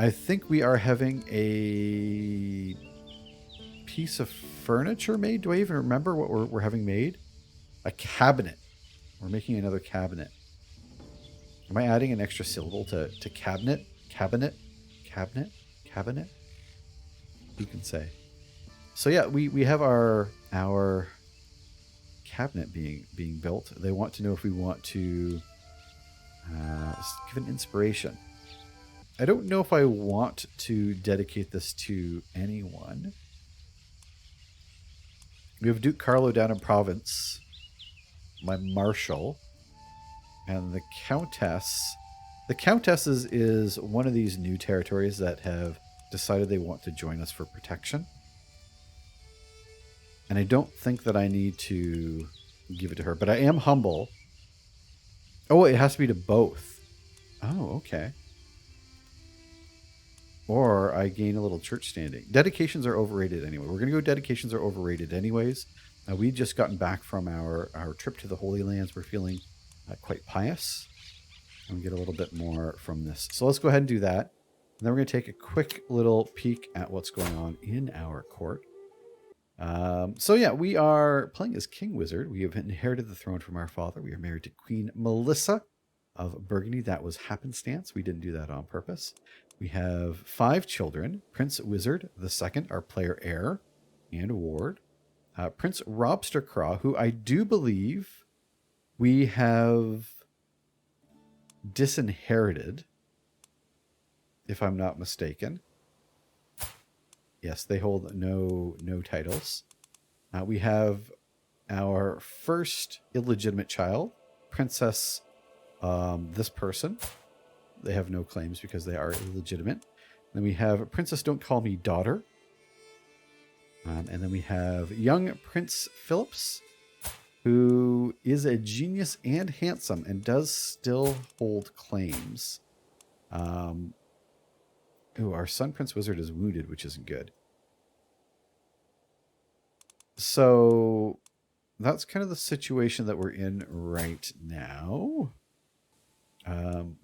I think we are having a piece of furniture made. Do I even remember what we're having made? A cabinet. We're making another cabinet. Am I adding an extra syllable to cabinet? Cabinet? Cabinet? Cabinet? Who can say? So yeah, we have our cabinet being built. They want to know if we want to give an inspiration. I don't know if I want to dedicate this to anyone. We have Duke Carlo down in Provence, my Marshal, and the Countess. The Countess is one of these new territories that have decided they want to join us for protection. And I don't think that I need to give it to her, but I am humble. Oh, it has to be to both. Oh, okay. Or I gain a little church standing. Dedications are overrated anyway. We're going to go dedications are overrated anyways. We just gotten back from our trip to the Holy Lands. We're feeling quite pious. And we get a little bit more from this. So let's go ahead and do that. And then we're going to take a quick little peek at what's going on in our court. So yeah, we are playing as King Wizard. We have inherited the throne from our father. We are married to Queen Melissa of Burgundy. That was happenstance. We didn't do that on purpose. We have 5 children. Prince Wizard II, our player heir and ward. Prince Robstercraw, who I do believe we have disinherited, if I'm not mistaken. Yes, they hold no titles. We have our first illegitimate child, Princess this person. They have no claims because they are illegitimate. Then we have Princess Don't Call Me Daughter. And then we have young Prince Phillips, who is a genius and handsome and does still hold claims. Our son Prince Wizard is wounded, which isn't good. So that's kind of the situation that we're in right now.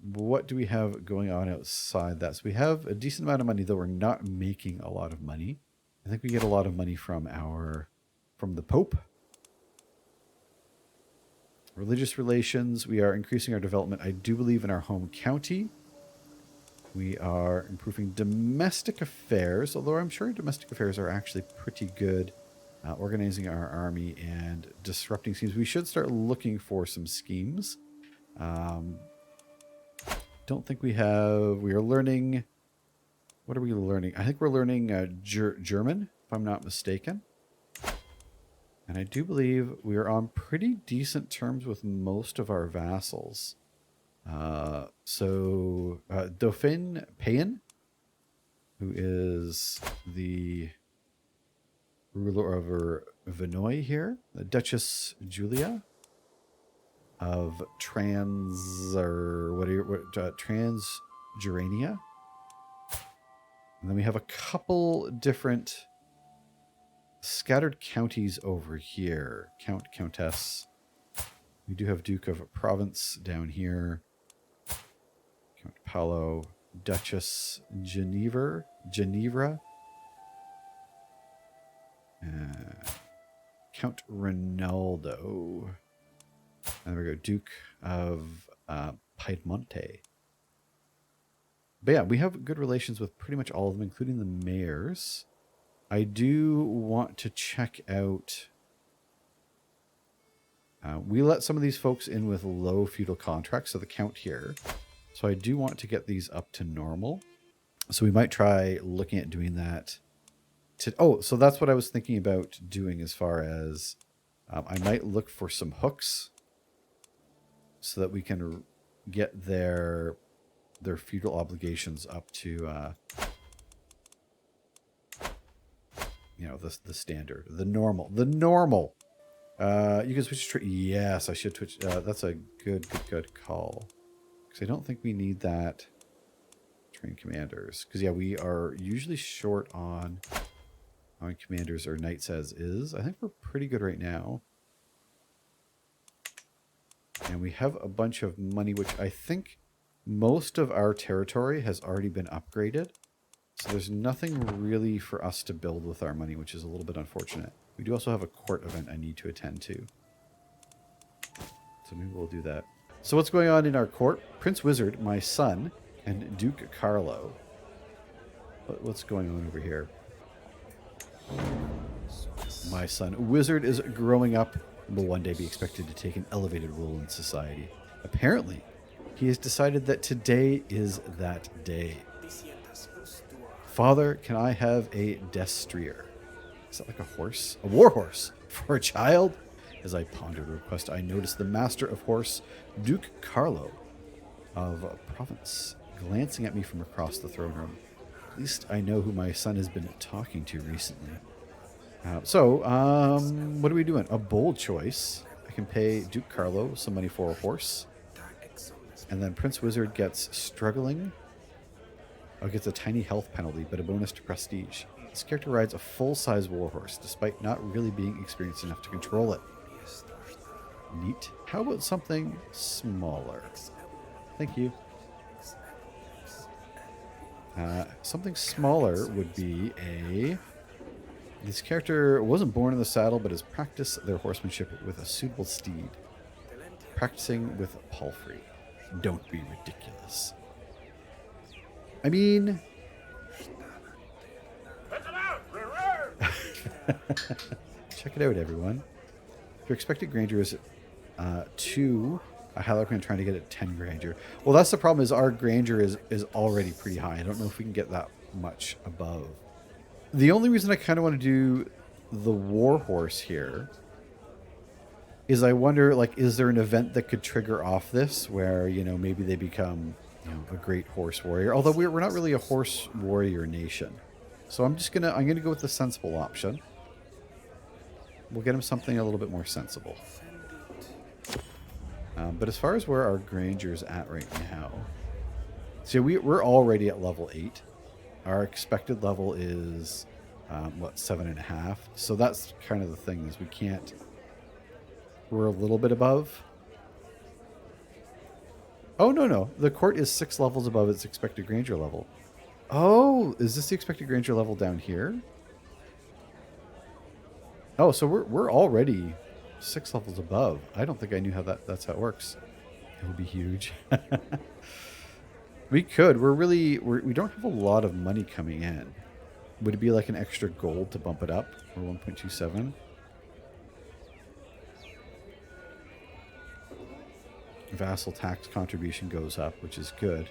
What do we have going on outside that? So we have a decent amount of money, though we're not making a lot of money. I think we get a lot of money from the Pope. Religious relations, we are increasing our development, I do believe, in our home county. We are improving domestic affairs, although I'm sure domestic affairs are actually pretty good. Organizing our army and disrupting schemes. We should start looking for some schemes. Don't think we have. We are learning. What are we learning? I think we're learning German, if I'm not mistaken. And I do believe we are on pretty decent terms with most of our vassals. Dauphin Payen, who is the ruler over Vinoy here, the Duchess Julia of Transjurania. And then we have a couple different scattered counties over here. Count, Countess. We do have Duke of Provence down here. Count Paolo, Duchess Geneva. Count Ronaldo. And there we go, Duke of Piedmonte. But yeah, we have good relations with pretty much all of them, including the mayors. I do want to check out... we let some of these folks in with low feudal contracts, so the count here. So I do want to get these up to normal. So we might try looking at doing that. So that's what I was thinking about doing as far as... I might look for some hooks so that we can get their feudal obligations up to... the standard, the normal. You can switch to... Yes, I should switch. That's a good call. Because I don't think we need that. Train commanders. Because, yeah, we are usually short on commanders or knights as is. I think we're pretty good right now. And we have a bunch of money, which I think Most of our territory has already been upgraded. So there's nothing really for us to build with our money, which is a little bit unfortunate. We do also have a court event I need to attend to. So maybe we'll do that. So what's going on in our court? Prince Wizard, my son, and Duke Carlo. What's going on over here? My son. Wizard is growing up and will one day be expected to take an elevated role in society. Apparently, he has decided that today is that day. Father, can I have a destrier? Is that like a horse? A war horse for a child? As I pondered the request, I noticed the master of horse, Duke Carlo of Provence, glancing at me from across the throne room. At least I know who my son has been talking to recently. What are we doing? A bold choice. I can pay Duke Carlo some money for a horse. And then Prince Wizard gets struggling. Oh, gets a tiny health penalty, but a bonus to prestige. This character rides a full-size warhorse, despite not really being experienced enough to control it. Neat. How about something smaller? Thank you. Something smaller would be a... This character wasn't born in the saddle, but has practiced their horsemanship with a suitable steed. Practicing with palfrey. Don't be ridiculous. I mean... Check it out, everyone. Your expected grandeur is 2. I highly recommend trying to get it 10 grandeur. Well, that's the problem, is our grandeur is already pretty high. I don't know if we can get that much above. The only reason I kind of want to do the war horse here is I wonder, like, is there an event that could trigger off this where, you know, maybe they become, you know, a great horse warrior. Although we're not really a horse warrior nation. So I'm going to go with the sensible option. We'll get him something a little bit more sensible. But as far as where our grandeur is at right now, so we're already at level 8. Our expected level is, 7.5. So that's kind of the thing, is we can't... We're a little bit above. Oh, no. The court is 6 levels above its expected grandeur level. Oh, is this the expected grandeur level down here? Oh, so we're already 6 levels above. I don't think I knew how that's how it works. It would be huge. We could. We don't have a lot of money coming in. Would it be like an extra gold to bump it up? Or 1.27? Vassal tax contribution goes up, which is good.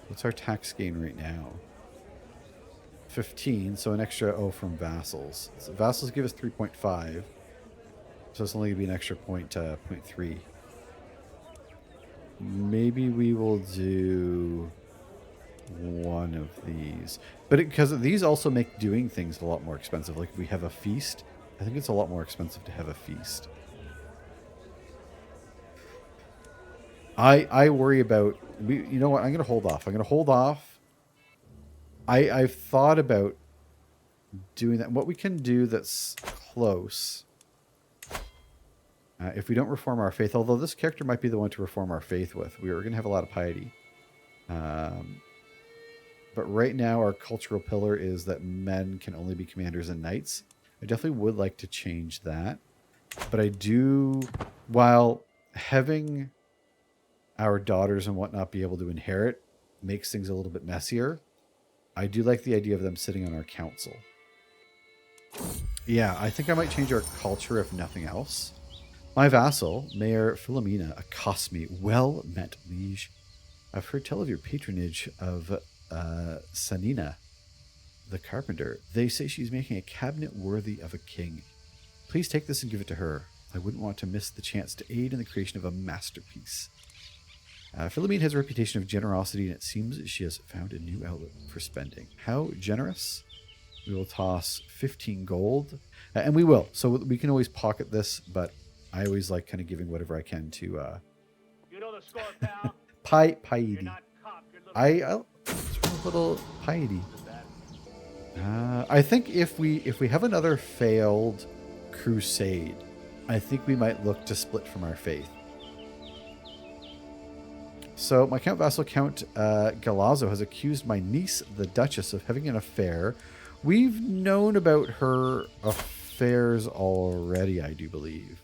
What's our tax gain right now? 15, so an extra from vassals. So vassals give us 3.5. So it's only going to be an extra 0.3. Maybe we will do one of these. But because these also make doing things a lot more expensive. Like if we have a feast, I think it's a lot more expensive to have a feast. I worry about... You know what? I'm going to hold off. I've thought about doing that. What we can do that's close... if we don't reform our faith, although this character might be the one to reform our faith with. We're going to have a lot of piety. But right now our cultural pillar is that men can only be commanders and knights. I definitely would like to change that. But I do, while having our daughters and whatnot be able to inherit makes things a little bit messier, I do like the idea of them sitting on our council. Yeah, I think I might change our culture if nothing else. My vassal, Mayor Philomena, accosts me. Well met, liege. I've heard tell of your patronage of Sanina, the carpenter. They say she's making a cabinet worthy of a king. Please take this and give it to her. I wouldn't want to miss the chance to aid in the creation of a masterpiece. Philomena has a reputation of generosity, and it seems she has found a new outlet for spending. How generous? We will toss 15 gold. And we will. So we can always pocket this, but I always like kind of giving whatever I can to... You know the score, pal. Piety. I little piety. I think if we have another failed crusade, I think we might look to split from our faith. So my Count Vassal, Count Galazzo, has accused my niece, the Duchess, of having an affair. We've known about her affairs already, I do believe.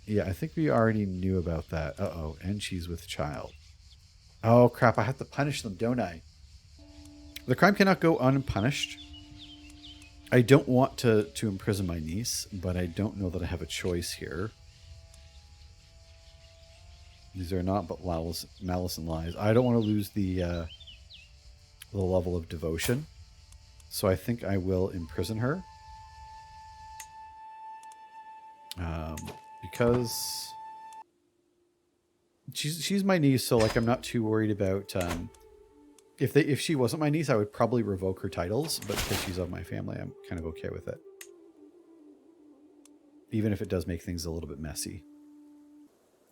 Yeah, I think we already knew about that. Uh-oh, and she's with child. Oh, crap, I have to punish them, don't I? The crime cannot go unpunished. I don't want to imprison my niece, but I don't know that I have a choice here. These are not but malice and lies. I don't want to lose the level of devotion. So I think I will imprison her. Because she's my niece, so like I'm not too worried about if she wasn't my niece, I would probably revoke her titles, but because she's of my family, I'm kind of okay with it. Even if it does make things a little bit messy.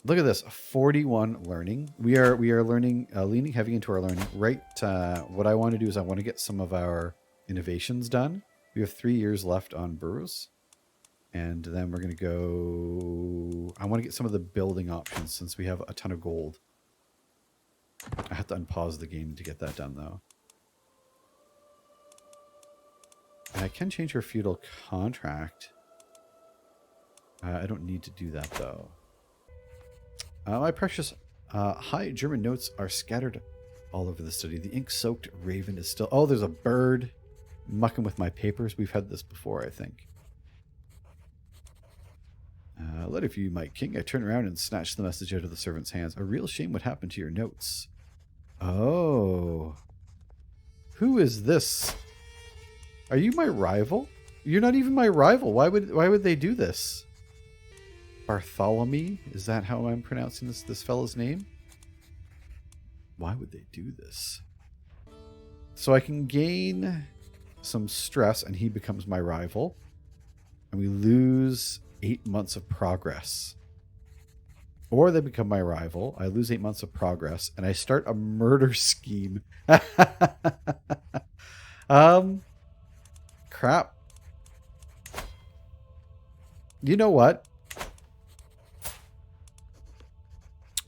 Look at this, 41 learning. We are learning, leaning heavy into our learning. Right, what I want to do is I want to get some of our innovations done. We have 3 years left on brews. And then we're going to go... I want to get some of the building options since we have a ton of gold. I have to unpause the game to get that done, though. And I can change her feudal contract. I don't need to do that, though. My precious high German notes are scattered all over the study. The ink-soaked raven is still... Oh, there's a bird mucking with my papers. We've had this before, I think. Let it you, my king. I turn around and snatch the message out of the servant's hands. A real shame what happened to your notes. Oh. Who is this? Are you my rival? You're not even my rival. Why would they do this? Bartholomew? Is that how I'm pronouncing this fella's name? Why would they do this? So I can gain some stress and he becomes my rival. And we lose 8 months of progress. Or they become my rival. I lose 8 months of progress. And I start a murder scheme. Crap. You know what?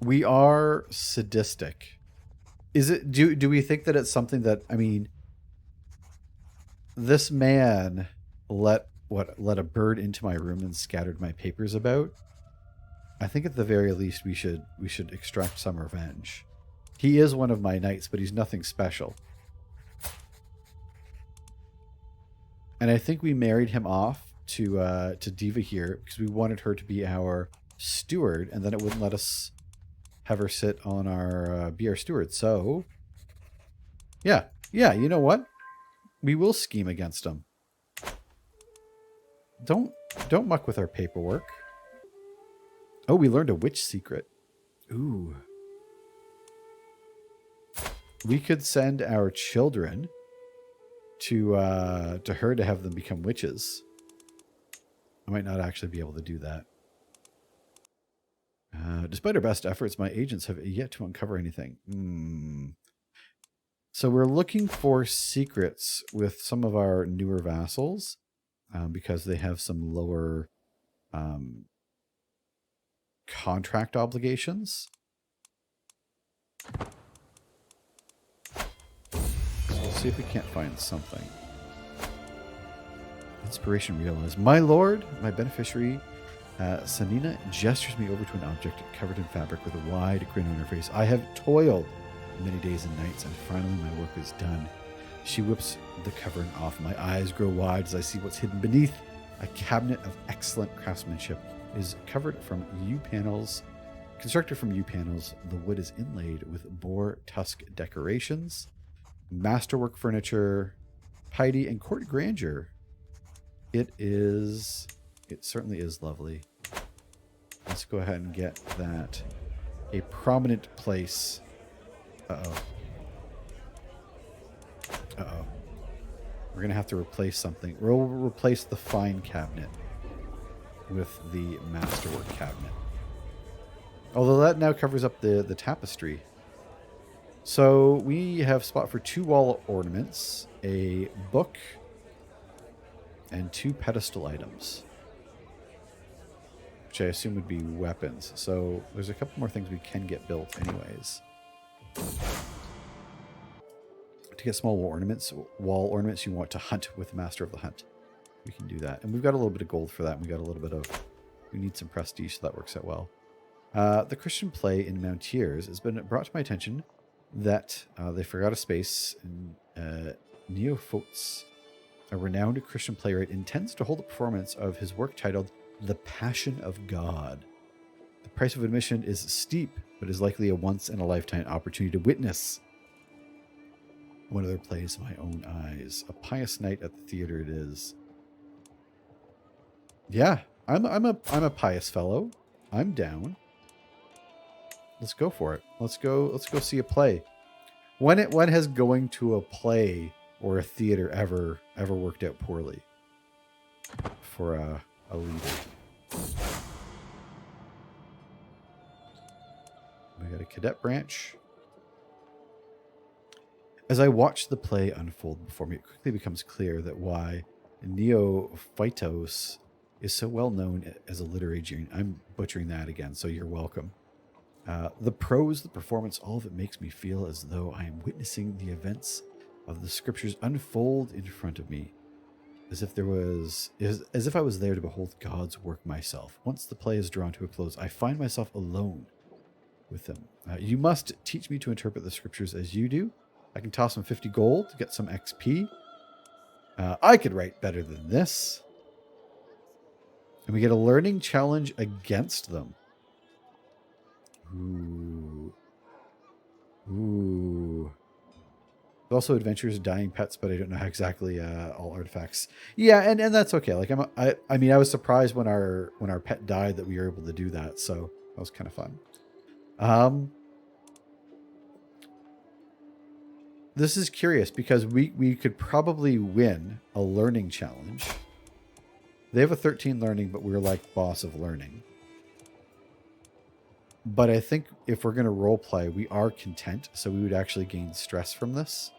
We are sadistic. Is it... Do we think that it's something that... I mean... This man let a bird into my room and scattered my papers about. I think at the very least we should extract some revenge. He is one of my knights, but he's nothing special. And I think we married him off to Diva here because we wanted her to be our steward, and then it wouldn't let us have her sit on our be our steward. So yeah, you know what? We will scheme against him. Don't muck with our paperwork. Oh, we learned a witch secret. Ooh. We could send our children to her to have them become witches. I might not actually be able to do that. Despite our best efforts, my agents have yet to uncover anything. So we're looking for secrets with some of our newer vassals. Because they have some lower contract obligations. So we'll see if we can't find something. Inspiration realized. My lord, my beneficiary, Sanina gestures me over to an object covered in fabric with a wide grin on her face. I have toiled many days and nights, and finally my work is done. She whips the covering off. My eyes grow wide as I see what's hidden beneath. A cabinet of excellent craftsmanship is covered from yew panels. Constructed from yew panels, the wood is inlaid with boar tusk decorations, masterwork furniture, piety, and court grandeur. It certainly is lovely. Let's go ahead and get that a prominent place. Uh-oh. We're going to have to replace something. We'll replace the fine cabinet with the masterwork cabinet. Although that now covers up the tapestry. So we have spot for 2 wall ornaments, a book, and 2 pedestal items. which I assume would be weapons. So there's a couple more things we can get built anyways. To get small wall ornaments, you want to hunt with Master of the Hunt. We can do that. And we've got a little bit of gold for that. And we got a little bit of... We need some prestige, so that works out well. The Christian play in Mountiers has been brought to my attention that they forgot a space. And Neophotes, a renowned Christian playwright, intends to hold a performance of his work titled The Passion of God. The price of admission is steep, but is likely a once-in-a-lifetime opportunity to witness one of their plays with my own eyes. A pious night at the theater it is. Yeah, I'm a pious fellow. I'm down. Let's go for it. Let's go see a play. When has going to a play or a theater ever worked out poorly for a leader? We got a cadet branch. As I watch the play unfold before me, it quickly becomes clear that why Neophytos is so well known as a literary genius. I'm butchering that again, so you're welcome. The prose, the performance, all of it makes me feel as though I am witnessing the events of the scriptures unfold in front of me, as if I was there to behold God's work myself. Once the play is drawn to a close, I find myself alone with them. You must teach me to interpret the scriptures as you do. I can toss them 50 gold to get some XP. I could write better than this. And we get a learning challenge against them. Ooh. Also adventures, dying pets, but I don't know how exactly all artifacts. Yeah, and that's okay. Like I mean, I was surprised when our pet died that we were able to do that, so that was kind of fun. This is curious because we could probably win a learning challenge. They have a 13 learning, but we're like boss of learning. But I think if we're going to role play, we are content, so we would actually gain stress from this.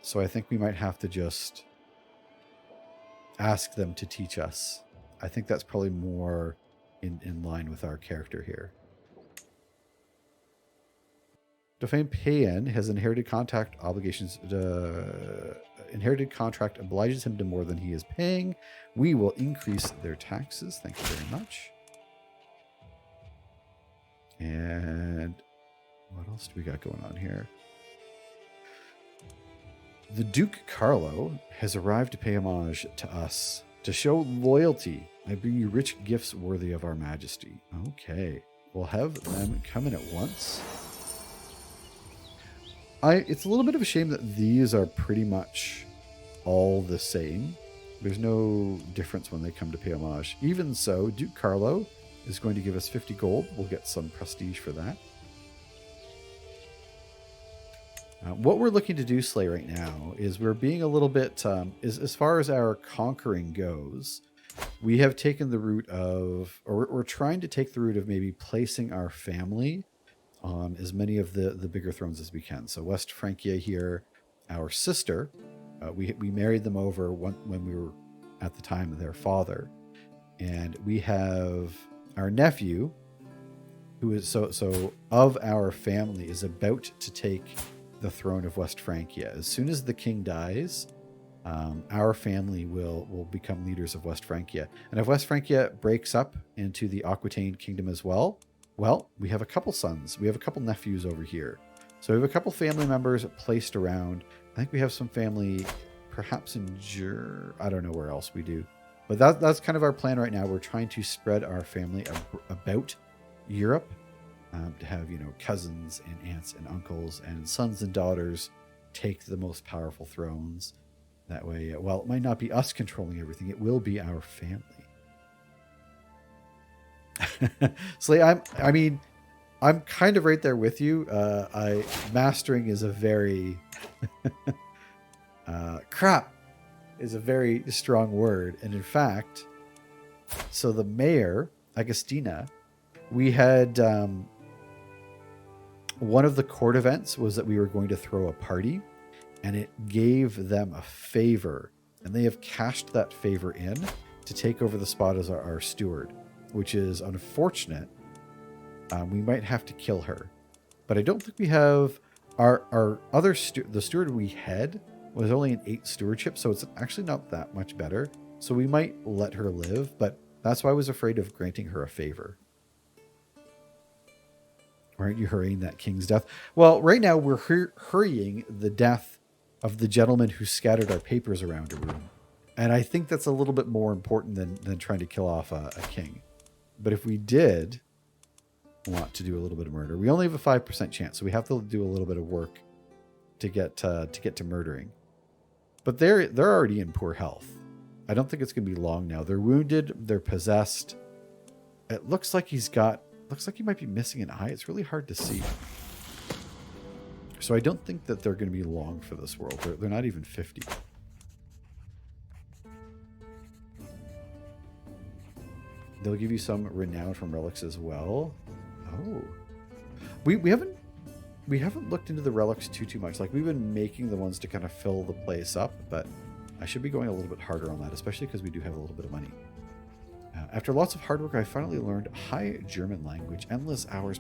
So I think we might have to just ask them to teach us. I think that's probably more in line with our character here. Dauphin Payen has inherited contract obligations. Inherited contract obliges him to more than he is paying. We will increase their taxes. Thank you very much. And what else do we got going on here? The Duke Carlo has arrived to pay homage to us. To show loyalty, I bring you rich gifts worthy of our majesty. Okay. We'll have them come in at once. It's a little bit of a shame that these are pretty much all the same. There's no difference when they come to pay homage. Even so, Duke Carlo is going to give us 50 gold. We'll get some prestige for that. What we're looking to do, Slay, right now is we're being a little bit, as far as our conquering goes, we have taken the route of, or we're trying to take the route of maybe placing our family on as many of the bigger thrones as we can. So West Francia here, our sister, we married them over when we were at the time of their father. And we have our nephew, who is so of our family, is about to take the throne of West Francia. As soon as the king dies, our family will become leaders of West Francia. And if West Francia breaks up into the Aquitaine kingdom as well, we have a couple sons. We have a couple nephews over here. So we have a couple family members placed around. I think we have some family perhaps in I don't know where else we do. But that's kind of our plan right now. We're trying to spread our family about Europe, to have, cousins and aunts and uncles and sons and daughters take the most powerful thrones. That way, while it might not be us controlling everything, it will be our family. Slay, I'm kind of right there with you. Mastering is a very crap is a very strong word. And in fact, so the mayor, Agostina, we had one of the court events was that we were going to throw a party, and it gave them a favor, and they have cashed that favor in to take over the spot as our steward. which is unfortunate. We might have to kill her. But I don't think we have... Our other... the steward we had was only an 8 stewardship, so it's actually not that much better. So we might let her live, but that's why I was afraid of granting her a favor. Aren't you hurrying that king's death? Well, right now we're hurrying the death of the gentleman who scattered our papers around a room. And I think that's a little bit more important than trying to kill off a king. But if we did want to do a little bit of murder, we only have a 5% chance, so we have to do a little bit of work to get to murdering. But they're already in poor health. I don't think it's going to be long now. They're wounded. They're possessed. It looks like he might be missing an eye. It's really hard to see. So I don't think that they're going to be long for this world. They're not even 50. They'll give you some renown from relics as well. Oh, we haven't looked into the relics too much. Like, we've been making the ones to kind of fill the place up, but I should be going a little bit harder on that, especially because we do have a little bit of money. After lots of hard work, I finally learned High German language. Endless hours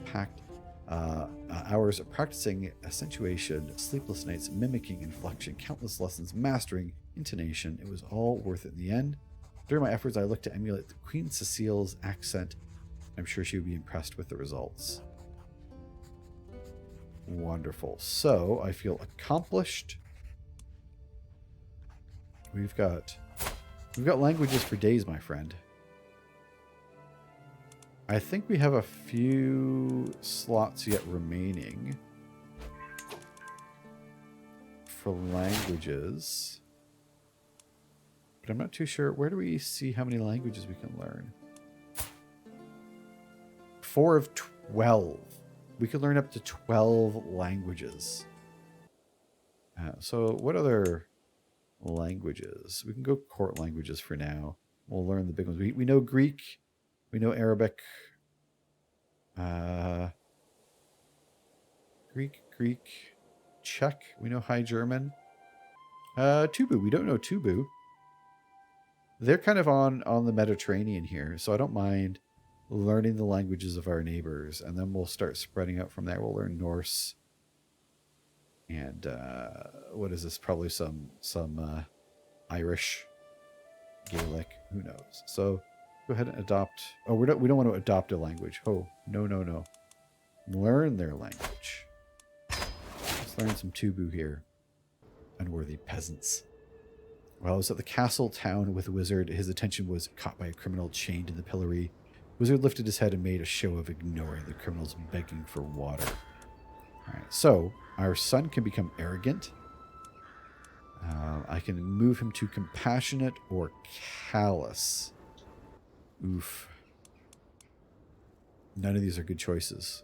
practicing accentuation, sleepless nights mimicking inflection, countless lessons mastering intonation. It was all worth it in the end. During my efforts, I looked to emulate the Queen Cecile's accent. I'm sure she would be impressed with the results. Wonderful. So I feel accomplished. We've got languages for days, my friend. I think we have a few slots yet remaining for languages. But I'm not too sure. Where do we see how many languages we can learn? 4 of 12. We could learn up to 12 languages. So what other languages? We can go court languages for now. We'll learn the big ones. We know Greek. We know Arabic. Greek. Czech. We know High German. Tubu. We don't know Tubu. They're kind of on the Mediterranean here, so I don't mind learning the languages of our neighbors, and then we'll start spreading out from there. We'll learn Norse, and what is this? Probably some Irish, Gaelic. Who knows? So go ahead and adopt. Oh, we don't want to adopt a language. Oh, no. Learn their language. Let's learn some Tubu here. Unworthy peasants. While I was at the castle town with the wizard, his attention was caught by a criminal chained in the pillory. Wizard lifted his head and made a show of ignoring the criminals begging for water. All right, so our son can become arrogant. I can move him to compassionate or callous. Oof. None of these are good choices.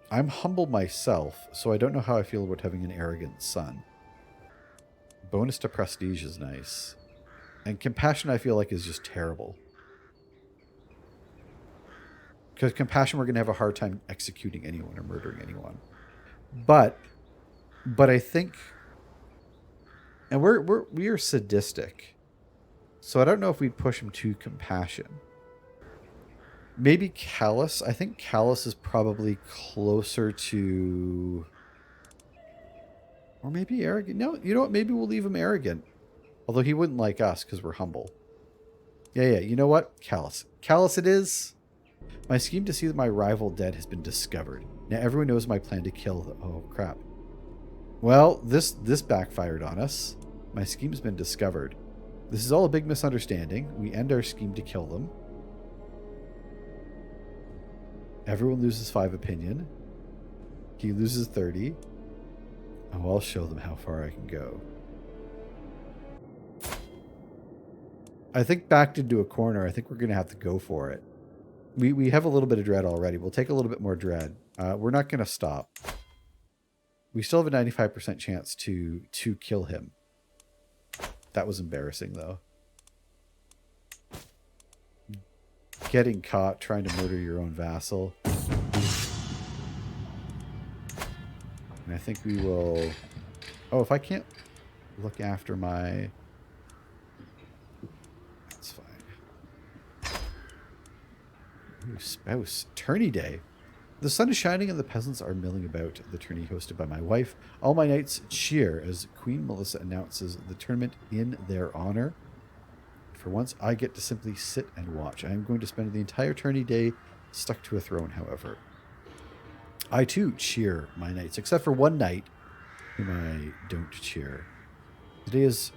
I'm humble myself, so I don't know how I feel about having an arrogant son. Bonus to prestige is nice. And compassion, I feel like, is just terrible. Because compassion, we're going to have a hard time executing anyone or murdering anyone. But I think... And we are sadistic. So I don't know if we'd push him to compassion. Maybe callous. I think callous is probably closer to... Or maybe arrogant. No, you know what? Maybe we'll leave him arrogant. Although he wouldn't like us because we're humble. Yeah. You know what? Callous. Callous it is. My scheme to see that my rival dead has been discovered. Now everyone knows my plan to kill the... Oh, crap. Well, this backfired on us. My scheme's been discovered. This is all a big misunderstanding. We end our scheme to kill them. Everyone loses 5 opinion. He loses 30. Oh, I'll show them how far I can go. I think backed into a corner. I think we're going to have to go for it. We have a little bit of dread already. We'll take a little bit more dread. We're not going to stop. We still have a 95% chance to kill him. That was embarrassing, though. Getting caught trying to murder your own vassal. And I think we will... Oh, if I can't look after my... That's fine. Ooh, spouse. Tourney day. The sun is shining and the peasants are milling about the tourney hosted by my wife. All my knights cheer as Queen Melissa announces the tournament in their honor. For once, I get to simply sit and watch. I am going to spend the entire tourney day stuck to a throne, however. I, too, cheer my knights, except for one knight whom I don't cheer. Today is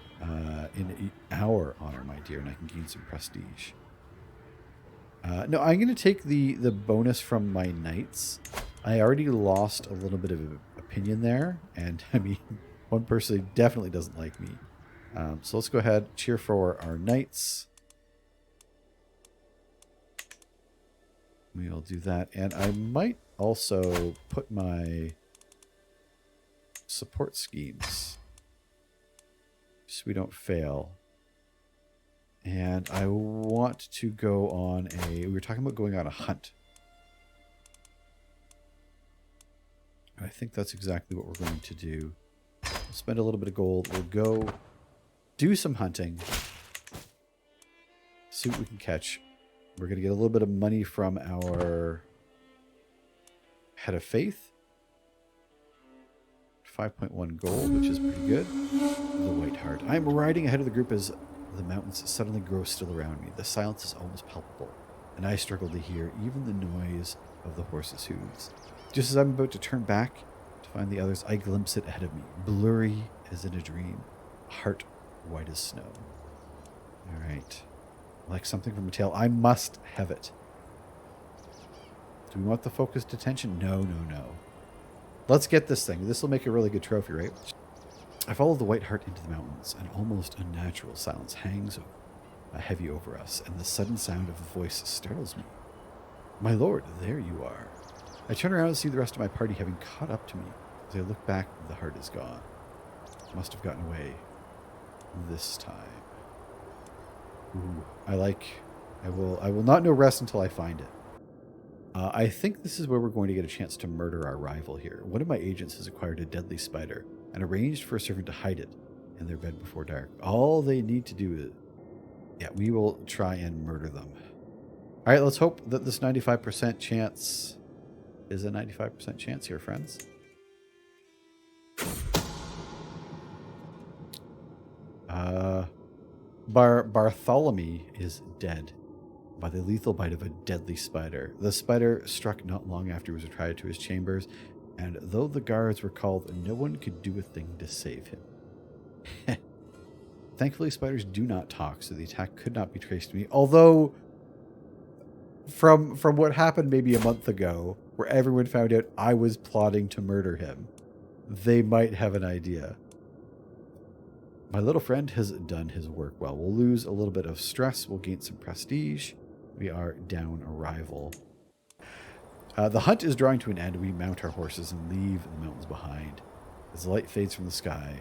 in our honor, my dear, and I can gain some prestige. No, I'm going to take the bonus from my knights. I already lost a little bit of opinion there, and I mean, one person definitely doesn't like me. So let's go ahead, cheer for our knights. We'll do that, and I might also put my support schemes so we don't fail. And I want to go on we were talking about going on a hunt. I think that's exactly what we're going to do. We'll spend a little bit of gold. We'll go do some hunting. See what we can catch. We're going to get a little bit of money from our Head of Faith. 5.1 gold, which is pretty good. The White Heart. I'm riding ahead of the group as the mountains suddenly grow still around me. The silence is almost palpable, and I struggle to hear even the noise of the horses' hooves. Just as I'm about to turn back to find the others, I glimpse it ahead of me, blurry as in a dream, a heart white as snow. All right. Like something from a tale. I must have it. Do we want the focused attention? No, no, no. Let's get this thing. This will make a really good trophy, right? I follow the White Heart into the mountains. An almost unnatural silence hangs heavy over us, and the sudden sound of a voice startles me. My lord, there you are. I turn around and see the rest of my party having caught up to me. As I look back, the heart is gone. It must have gotten away this time. Ooh, I will not know rest until I find it. I think this is where we're going to get a chance to murder our rival here. One of my agents has acquired a deadly spider and arranged for a servant to hide it in their bed before dark. All they need to do is... Yeah, we will try and murder them. All right, let's hope that this 95% chance is a 95% chance here, friends. Bartholomew is dead by the lethal bite of a deadly spider. The spider struck not long after he was retired to his chambers, and though the guards were called, no one could do a thing to save him. Thankfully, spiders do not talk, so the attack could not be traced to me. Although, from what happened maybe a month ago, where everyone found out I was plotting to murder him, they might have an idea. My little friend has done his work well. We'll lose a little bit of stress. We'll gain some prestige. We are down arrival. The hunt is drawing to an end. We mount our horses and leave the mountains behind as the light fades from the sky.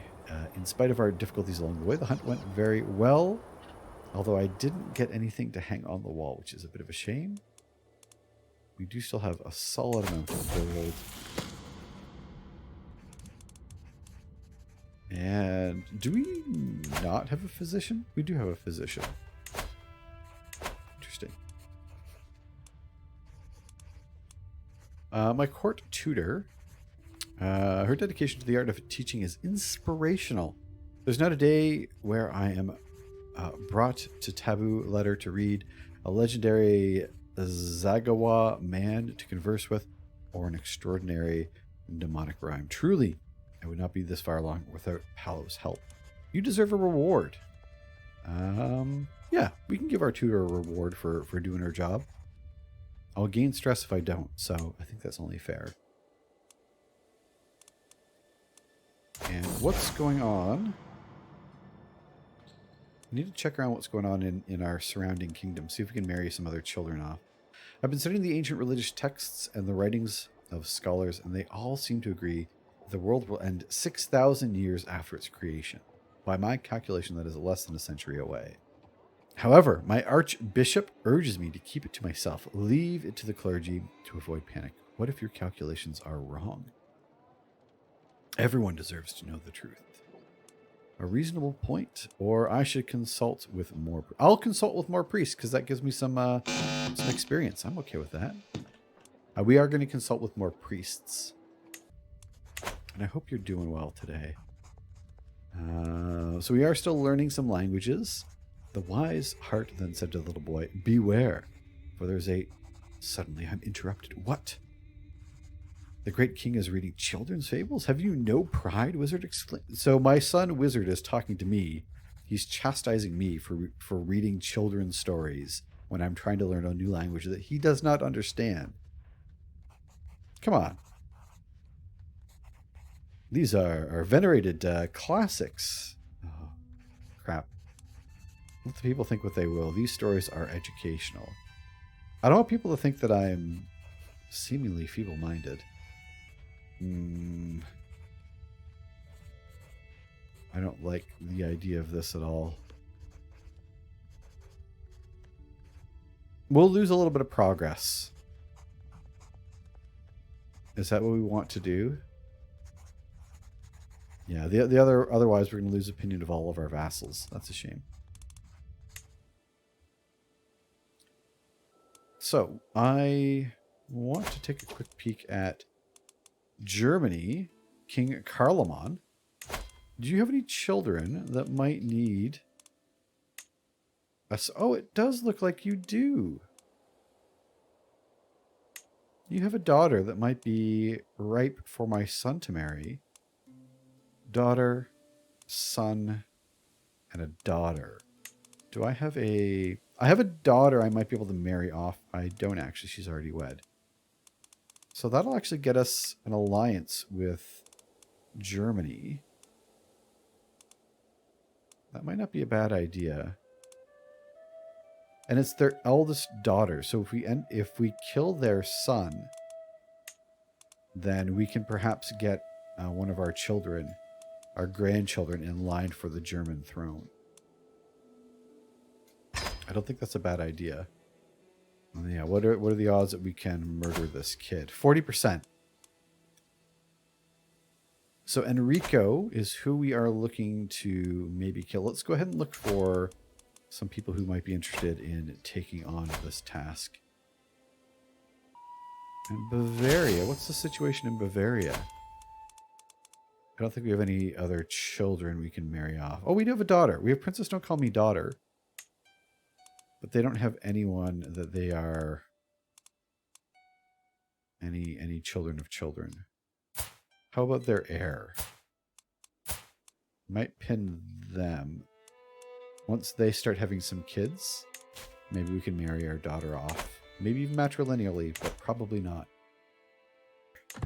In spite of our difficulties along the way, the hunt went very well, although I didn't get anything to hang on the wall, which is a bit of a shame. We do still have a solid amount of gold. And do we not have a physician? We do have a physician. Interesting. My court tutor, her dedication to the art of teaching is inspirational. There's not a day where I am brought to taboo letter to read, a legendary Zagawa man to converse with, or an extraordinary mnemonic rhyme. Truly, I would not be this far along without Paolo's help. You deserve a reward. Yeah, we can give our tutor a reward for doing her job. I'll gain stress if I don't, so I think that's only fair. And what's going on? We need to check around what's going on in our surrounding kingdom, see if we can marry some other children off. I've been studying the ancient religious texts and the writings of scholars, and they all seem to agree the world will end 6,000 years after its creation. By my calculation, that is less than a century away. However, my archbishop urges me to keep it to myself. Leave it to the clergy to avoid panic. What if your calculations are wrong? Everyone deserves to know the truth. a reasonable point. Or I should consult with more. I'll consult with more priests because that gives me some experience. I'm okay with that. We are going to consult with more priests. And I hope you're doing well today. So we are still learning some languages. The wise heart then said to the little boy, beware, for there's a... Suddenly I'm interrupted. What? The great king is reading children's fables? Have you no pride? Wizard exclaimed. So my son Wizard is talking to me. He's chastising me for reading children's stories when I'm trying to learn a new language that he does not understand. Come on. These are venerated classics. Oh, crap. Let the people think what they will. These stories are educational. I don't want people to think that I'm seemingly feeble-minded. I don't like the idea of this at all. We'll lose a little bit of progress. Is that what we want to do? Yeah, otherwise we're going to lose opinion of all of our vassals. That's a shame. So, I want to take a quick peek at Germany. King Carloman. Do you have any children that might need us? Oh, it does look like you do. You have a daughter that might be ripe for my son to marry. Daughter, son, and a daughter. Do I have a... I have a daughter I might be able to marry off. I don't actually. She's already wed. So that'll actually get us an alliance with Germany. That might not be a bad idea. And it's their eldest daughter. So if we kill their son, then we can perhaps get one of our children, our grandchildren, in line for the German throne. I don't think that's a bad idea. Yeah, what are the odds that we can murder this kid? 40%. So Enrico is who we are looking to maybe kill. Let's go ahead and look for some people who might be interested in taking on this task. And Bavaria, what's the situation in Bavaria? I don't think we have any other children we can marry off. Oh, we do have a daughter. We have Princess Don't Call Me Daughter. But they don't have anyone that they are any children of children. How about their heir? Might pin them. Once they start having some kids, maybe we can marry our daughter off. Maybe even matrilineally, but probably not.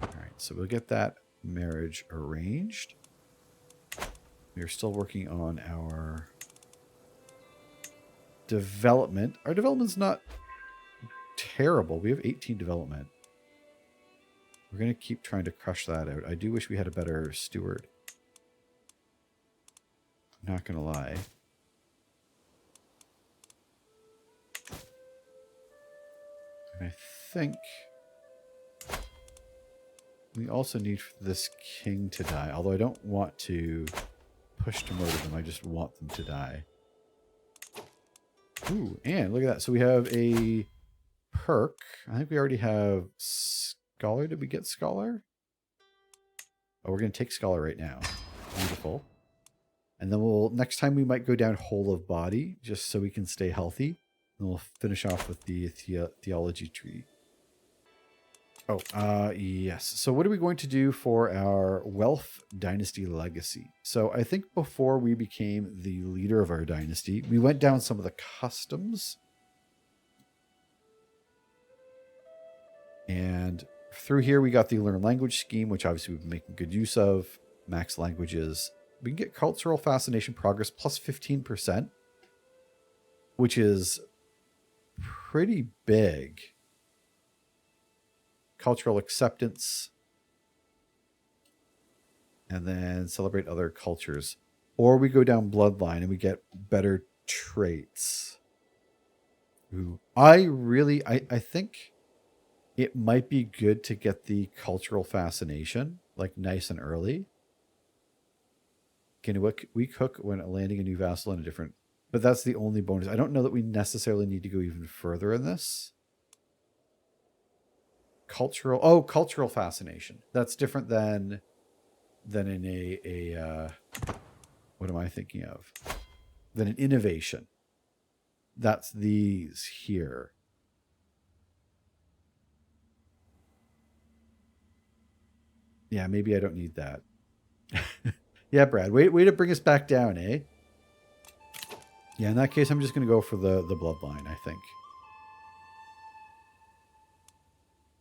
Alright, so we'll get that marriage arranged. We are still working on our development. Our development's not terrible. We have 18 development. We're going to keep trying to crush that out. I do wish we had a better steward. I'm not going to lie. And I think we also need this king to die. Although I don't want to push to murder them. I just want them to die. Ooh, and look at that. So we have a perk. I think we already have Scholar. Did we get Scholar? Oh, we're going to take Scholar right now. Beautiful. And then next time we might go down Whole of Body, just so we can stay healthy. And we'll finish off with the theology tree. Oh, yes. So what are we going to do for our Wealth Dynasty Legacy? So I think before we became the leader of our dynasty, we went down some of the customs. And through here, we got the Learn Language scheme, which obviously we've been making good use of. Max languages. We can get Cultural Fascination Progress plus 15%, which is pretty big. Cultural acceptance, and then celebrate other cultures. Or we go down bloodline and we get better traits. Ooh. I think it might be good to get the cultural fascination, like nice and early. Gain a weak hook when landing a new vassal in a different... But that's the only bonus. I don't know that we necessarily need to go even further in this. Cultural fascination. That's different than in a what am I thinking of? Than an innovation. That's these here. Yeah, maybe I don't need that. Yeah, Brad, way to bring us back down, eh? Yeah, in that case, I'm just going to go for the bloodline, I think.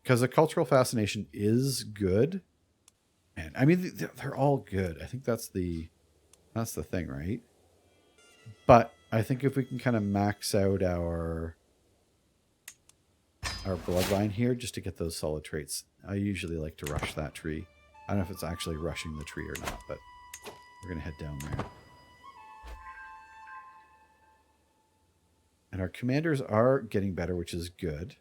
Because the cultural fascination is good. And I mean, they're all good. I think that's the thing, right? But I think if we can kind of max out our bloodline here just to get those solid traits, I usually like to rush that tree. I don't know if it's actually rushing the tree or not, but we're going to head down there. And our commanders are getting better, which is good.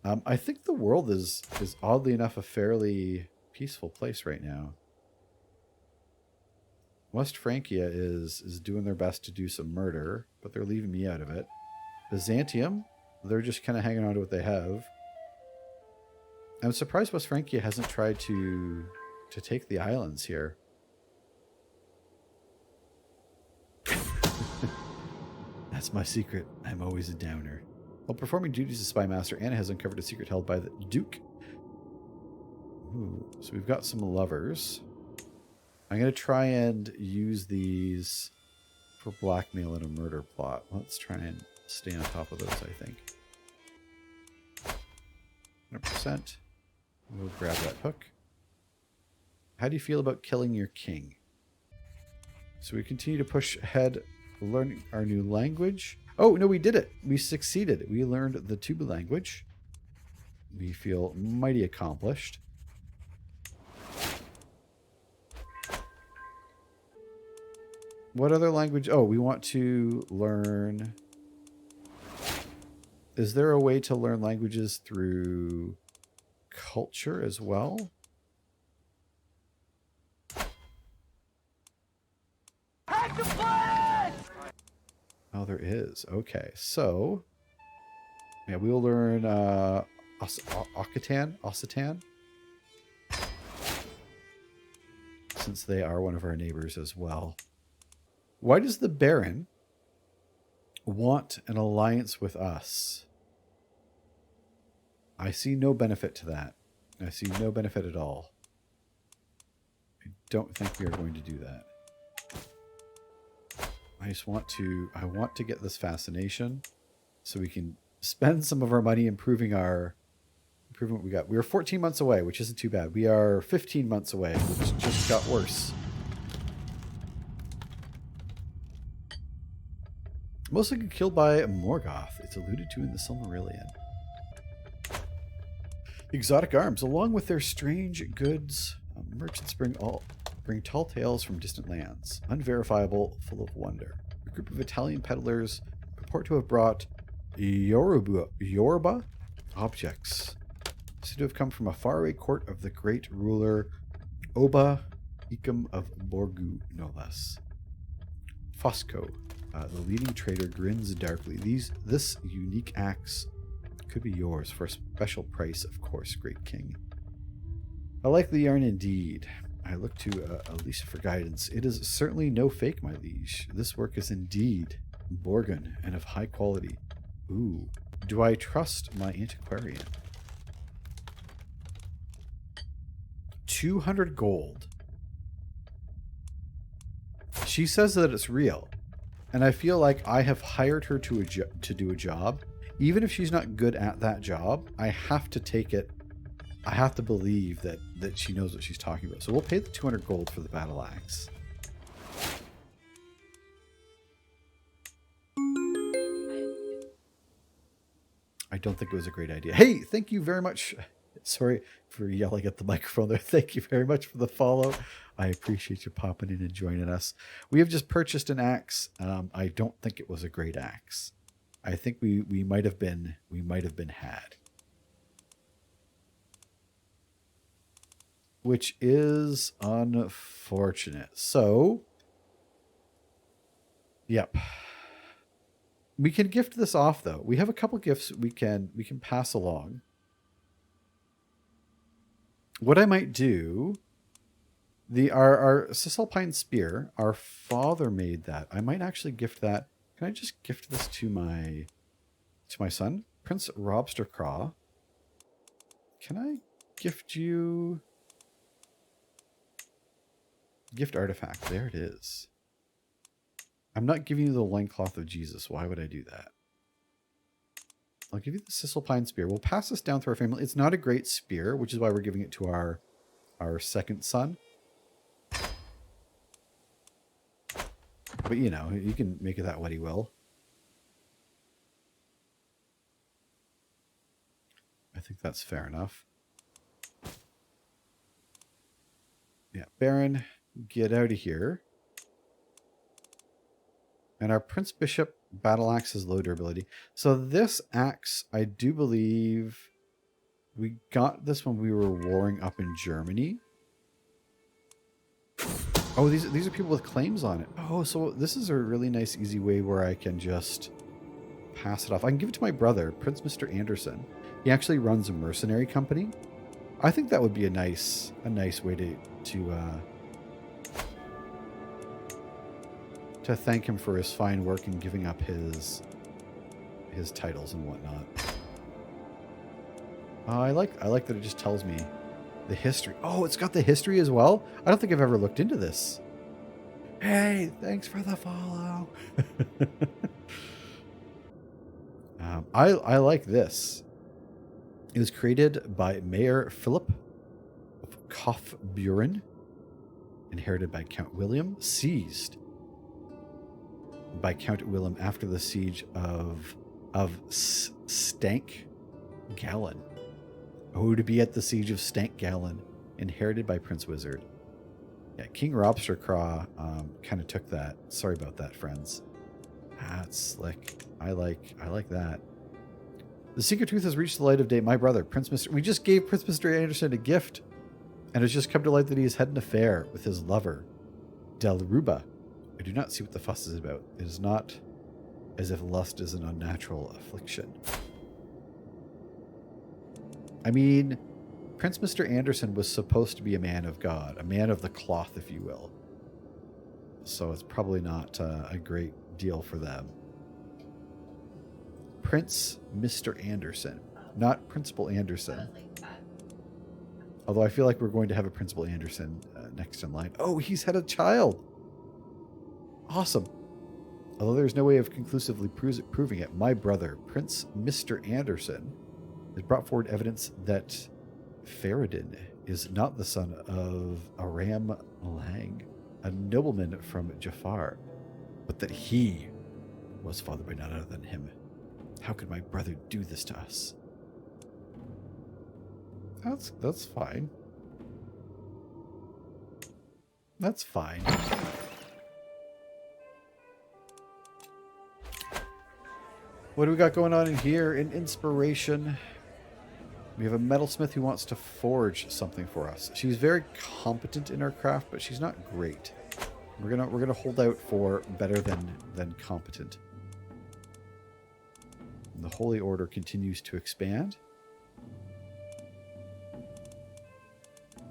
I think the world is oddly enough a fairly peaceful place right now. West Francia is doing their best to do some murder, but they're leaving me out of it. Byzantium, they're just kind of hanging on to what they have. I'm surprised West Francia hasn't tried to take the islands here. That's my secret. I'm always a downer. While performing duties as spy master, Anna has uncovered a secret held by the Duke. Ooh, so we've got some lovers. I'm going to try and use these for blackmail in a murder plot. Let's try and stay on top of those, I think. 100%. We'll grab that hook. How do you feel about killing your king? So we continue to push ahead, learning our new language. Oh, no, we did it. We succeeded. We learned the Tuba language. We feel mighty accomplished. What other language? Oh, we want to learn... Is there a way to learn languages through culture as well? Oh, there is. Okay, so... Yeah, we will learn Occitan. Since they are one of our neighbors as well. Why does the Baron want an alliance with us? I see no benefit to that. I see no benefit at all. I don't think we are going to do that. I want to get this fascination so we can spend some of our money improving what we got. We are 14 months away, which isn't too bad. We are 15 months away, which just got worse. Mostly get killed by Morgoth. It's alluded to in the Silmarillion. Exotic arms, along with their strange goods, merchants bring tall tales from distant lands, unverifiable, full of wonder. A group of Italian peddlers purport to have brought Yoruba objects, said to have come from a faraway court of the great ruler Oba Ikum of Borgu, no less. Fosco, the leading trader, grins darkly. This unique axe could be yours for a special price, of course, great king. I like the yarn indeed. I look to Alicia for guidance. It is certainly no fake, my liege. This work is indeed Borgun and of high quality. Ooh, do I trust my antiquarian? 200 gold. She says that it's real. And I feel like I have hired her to do a job. Even if she's not good at that job, I have to take it. I have to believe that she knows what she's talking about. So we'll pay the 200 gold for the battle axe. I don't think it was a great idea. Hey, thank you very much. Sorry for yelling at the microphone there. Thank you very much for the follow. I appreciate you popping in and joining us. We have just purchased an axe. I don't think it was a great axe. I think we might have been had. Which is unfortunate. So Yep. We can gift this off though. We have a couple gifts we can pass along. What I might do, our Cisalpine spear, our father made that. I might actually gift that. Can I just gift this to my son, Prince Robstercraw? Can I gift you gift artifact? There it is. I'm not giving you the loincloth of Jesus. Why would I do that? I'll give you the Cisalpine spear. We'll pass this down through our family. It's not a great spear, which is why we're giving it to our second son. But, you know, you can make it that what he will. I think that's fair enough. Yeah, Baron, get out of here. And our Prince Bishop battle axe has low durability. So this axe, I do believe we got this when we were warring up in Germany. Oh, these are people with claims on it. Oh, so this is a really nice, easy way where I can just pass it off. I can give it to my brother, Prince Mr. Anderson. He actually runs a mercenary company. I think that would be a nice way to thank him for his fine work in giving up his titles and whatnot. I like that it just tells me the history. Oh, it's got the history as well? I don't think I've ever looked into this. Hey, thanks for the follow. I like this. It was created by Mayor Philip of Kaufbeuren, inherited by Count William, seized by Count Willem after the siege of Stank Gallen. Oh, to be at the siege of Stank Gallen, inherited by Prince Wizard. Yeah, King Robstercraw kind of took that. Sorry about that, friends. That's slick. I like that. The secret truth has reached the light of day. My brother, Prince Mr. We just gave Prince Mr. Anderson a gift, and it's just come to light that he has had an affair with his lover, Delruba. I do not see what the fuss is about. It is not as if lust is an unnatural affliction. I mean, Prince Mr. Anderson was supposed to be a man of God, a man of the cloth, if you will. So it's probably not a great deal for them. Prince Mr. Anderson, not Principal Anderson. Although I feel like we're going to have a Principal Anderson next in line. Oh, he's had a child. Awesome. Although there's no way of conclusively proving it, my brother, Prince Mr. Anderson, has brought forward evidence that Faradin is not the son of Aram Lang, a nobleman from Jafar, but that he was fathered by none other than him. How could my brother do this to us? That's fine. That's fine. What do we got going on in here? In inspiration, we have a metalsmith who wants to forge something for us. She's very competent in her craft, but she's not great. We're gonna hold out for better than competent. And the Holy Order continues to expand. All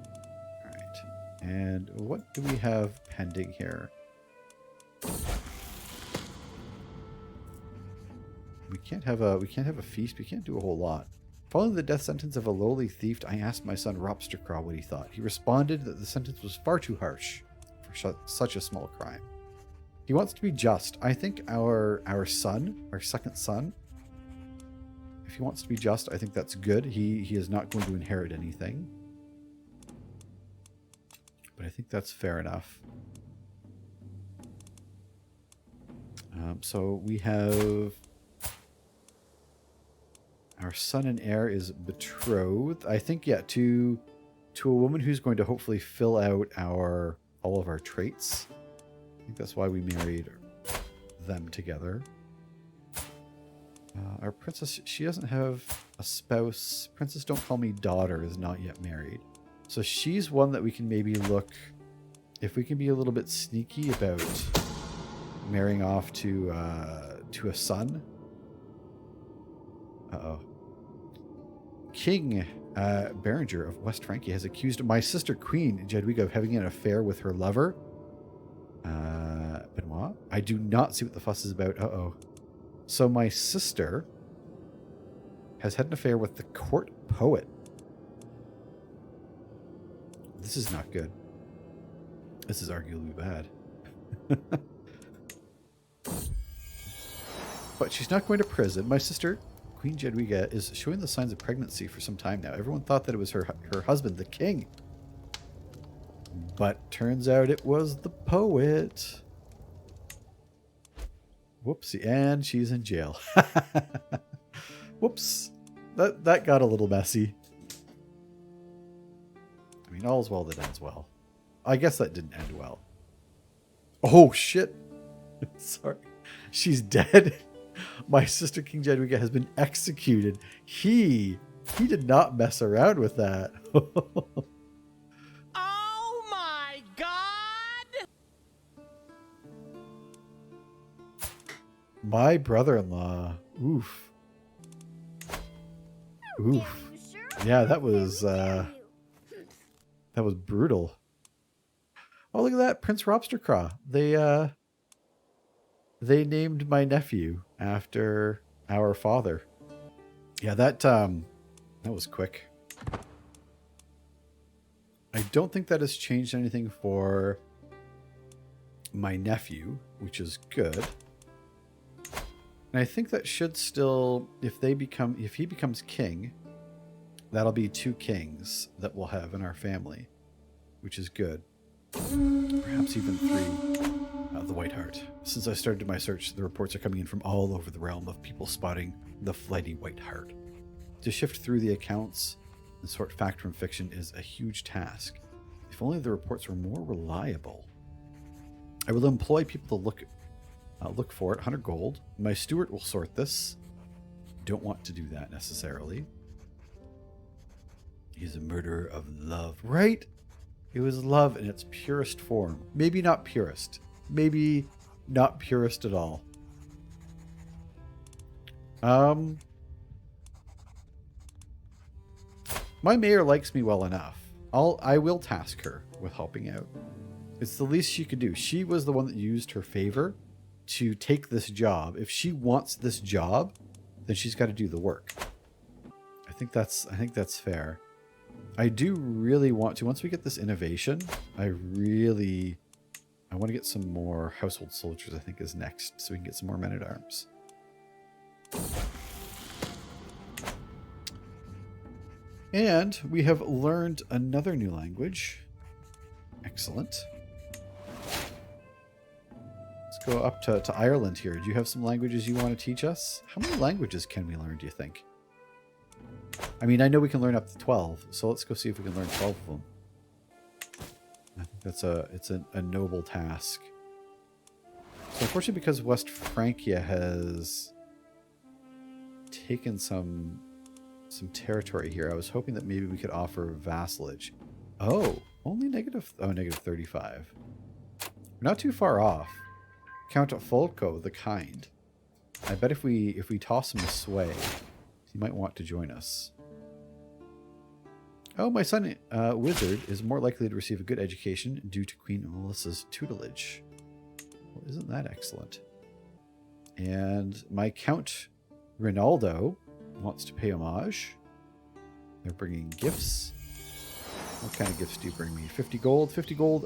right, and what do we have pending here? We can't have a feast. We can't do a whole lot. Following the death sentence of a lowly thief, I asked my son Robstercraw what he thought. He responded that the sentence was far too harsh for such a small crime. He wants to be just. I think our son, our second son, if he wants to be just, I think that's good. He is not going to inherit anything. But I think that's fair enough. So we have... Our son and heir is betrothed. I think, yeah, to a woman who's going to hopefully fill out all of our traits. I think that's why we married them together. Our princess, she doesn't have a spouse. Princess Don't Call Me Daughter is not yet married. So she's one that we can maybe look, if we can be a little bit sneaky about marrying off to a son. Uh-oh. King Berenger of West Francia has accused my sister Queen Jadwiga of having an affair with her lover. Benoit? I do not see what the fuss is about. Uh-oh. So my sister has had an affair with the court poet. This is not good. This is arguably bad. But she's not going to prison. My sister, Queen Jadwiga, is showing the signs of pregnancy for some time now. Everyone thought that it was her husband, the king. But turns out it was the poet. Whoopsie. And she's in jail. Whoops. That got a little messy. I mean, all's well that ends well. I guess that didn't end well. Oh, shit. Sorry. She's dead. My sister, King Jadwiga, has been executed. He did not mess around with that. Oh my God! My brother-in-law. Oof. Oof. Yeah, that was brutal. Oh, look at that, Prince Robstercraw. They named my nephew after our father. Yeah, that was quick. I don't think that has changed anything for my nephew, which is good. And I think that should still, if he becomes king, that'll be 2 kings that we'll have in our family, which is good. Perhaps even 3. The White Hart. Since I started my search, the reports are coming in from all over the realm of people spotting the flighty White Hart. To shift through the accounts and sort fact from fiction is a huge task. If only the reports were more reliable. I will employ people to look for it. 100 gold. My steward will sort this. Don't want to do that necessarily. He's a murderer of love. Right? It was love in its purest form. Maybe not purest. Maybe not purest at all. My mayor likes me well enough. I will task her with helping out. It's the least she could do. She was the one that used her favor to take this job. If she wants this job, then she's got to do the work. I think that's fair. I do really want to, once we get this innovation, I want to get some more household soldiers, I think, is next, so we can get some more men-at-arms. And we have learned another new language. Excellent. Let's go up to Ireland here. Do you have some languages you want to teach us? How many languages can we learn, do you think? I mean, I know we can learn up to 12, so let's go see if we can learn 12 of them. I think it's a noble task. So unfortunately, because West Francia has taken some territory here, I was hoping that maybe we could offer vassalage. Oh, only negative 35. We're not too far off. Count Folco, the Kind. I bet if we toss him a sway, he might want to join us. Oh, my son, Wizard, is more likely to receive a good education due to Queen Melissa's tutelage. Well, isn't that excellent? And my Count Rinaldo wants to pay homage. They're bringing gifts. What kind of gifts do you bring me? 50 gold,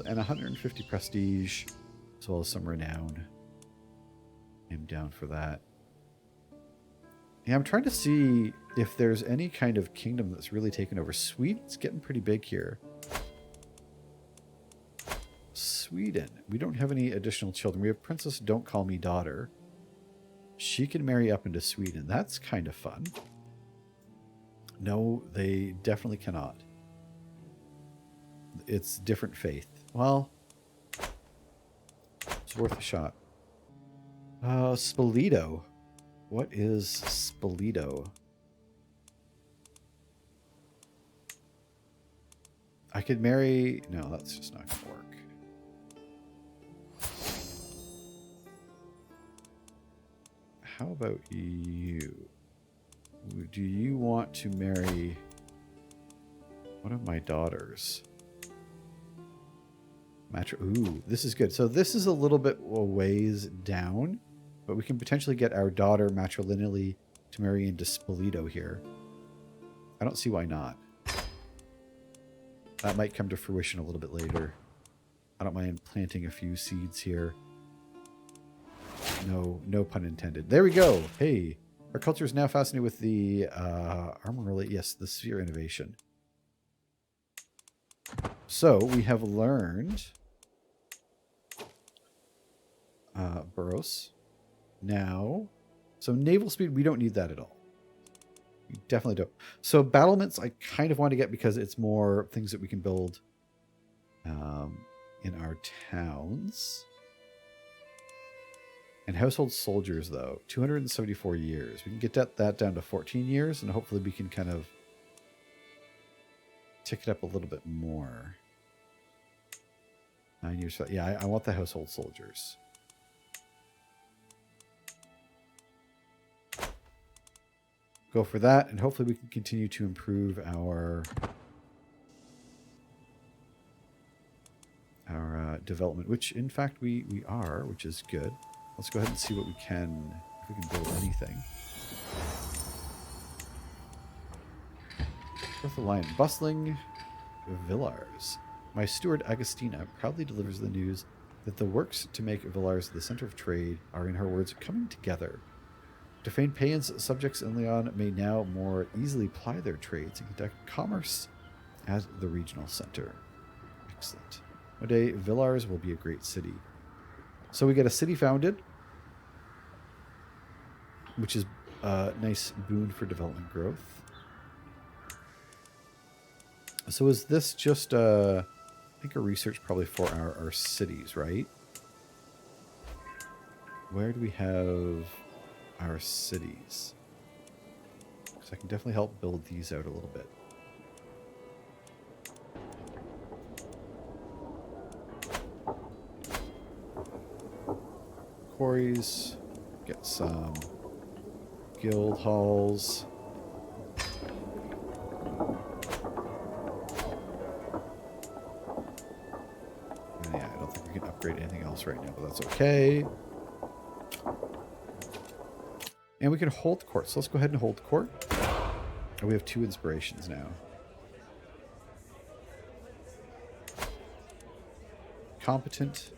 and 150 prestige, as well as some renown. I'm down for that. Yeah, I'm trying to see if there's any kind of kingdom that's really taken over. Sweden's getting pretty big here. Sweden. We don't have any additional children. We have Princess Don't Call Me Daughter. She can marry up into Sweden. That's kind of fun. No, they definitely cannot. It's different faith. Well, it's worth a shot. Spoleto. What is Spoleto? I could marry... No, that's just not going to work. how about you? Do you want to marry one of my daughters? Ooh, this is good. So this is a little bit a ways down, but we can potentially get our daughter matrilineally to marry into Spoleto here. I don't see why not. That might come to fruition a little bit later. I don't mind planting a few seeds here. No pun intended. There we go. Hey, our culture is now fascinated with the armor. Yes, the sphere innovation. So we have learned Burros. Now, so naval speed, we don't need that at all. We definitely don't. So battlements, I kind of want to get because it's more things that we can build in our towns. And household soldiers, though, 274 years. We can get that down to 14 years, and hopefully we can kind of tick it up a little bit more. 9 years. Yeah, I want the household soldiers. Go for that, and hopefully we can continue to improve our development, which in fact we are, which is good. Let's go ahead and see what we can, if we can build anything. Fourth Alliance, bustling Villars. My steward Agostina proudly delivers the news that the works to make Villars the center of trade are, in her words, coming together. Defamed Payans, subjects in Leon may now more easily ply their trades and conduct commerce at the regional center. Excellent. One day, Villars will be a great city. So we get a city founded, which is a nice boon for development growth. So is this just, I think a research probably for our cities, right? Where do we have our cities? Because I can definitely help build these out a little bit. Quarries, get some guild halls. And yeah, I don't think we can upgrade anything else right now, but that's okay. And we can hold court, so let's go ahead and hold court. And we have 2 inspirations now. Competent.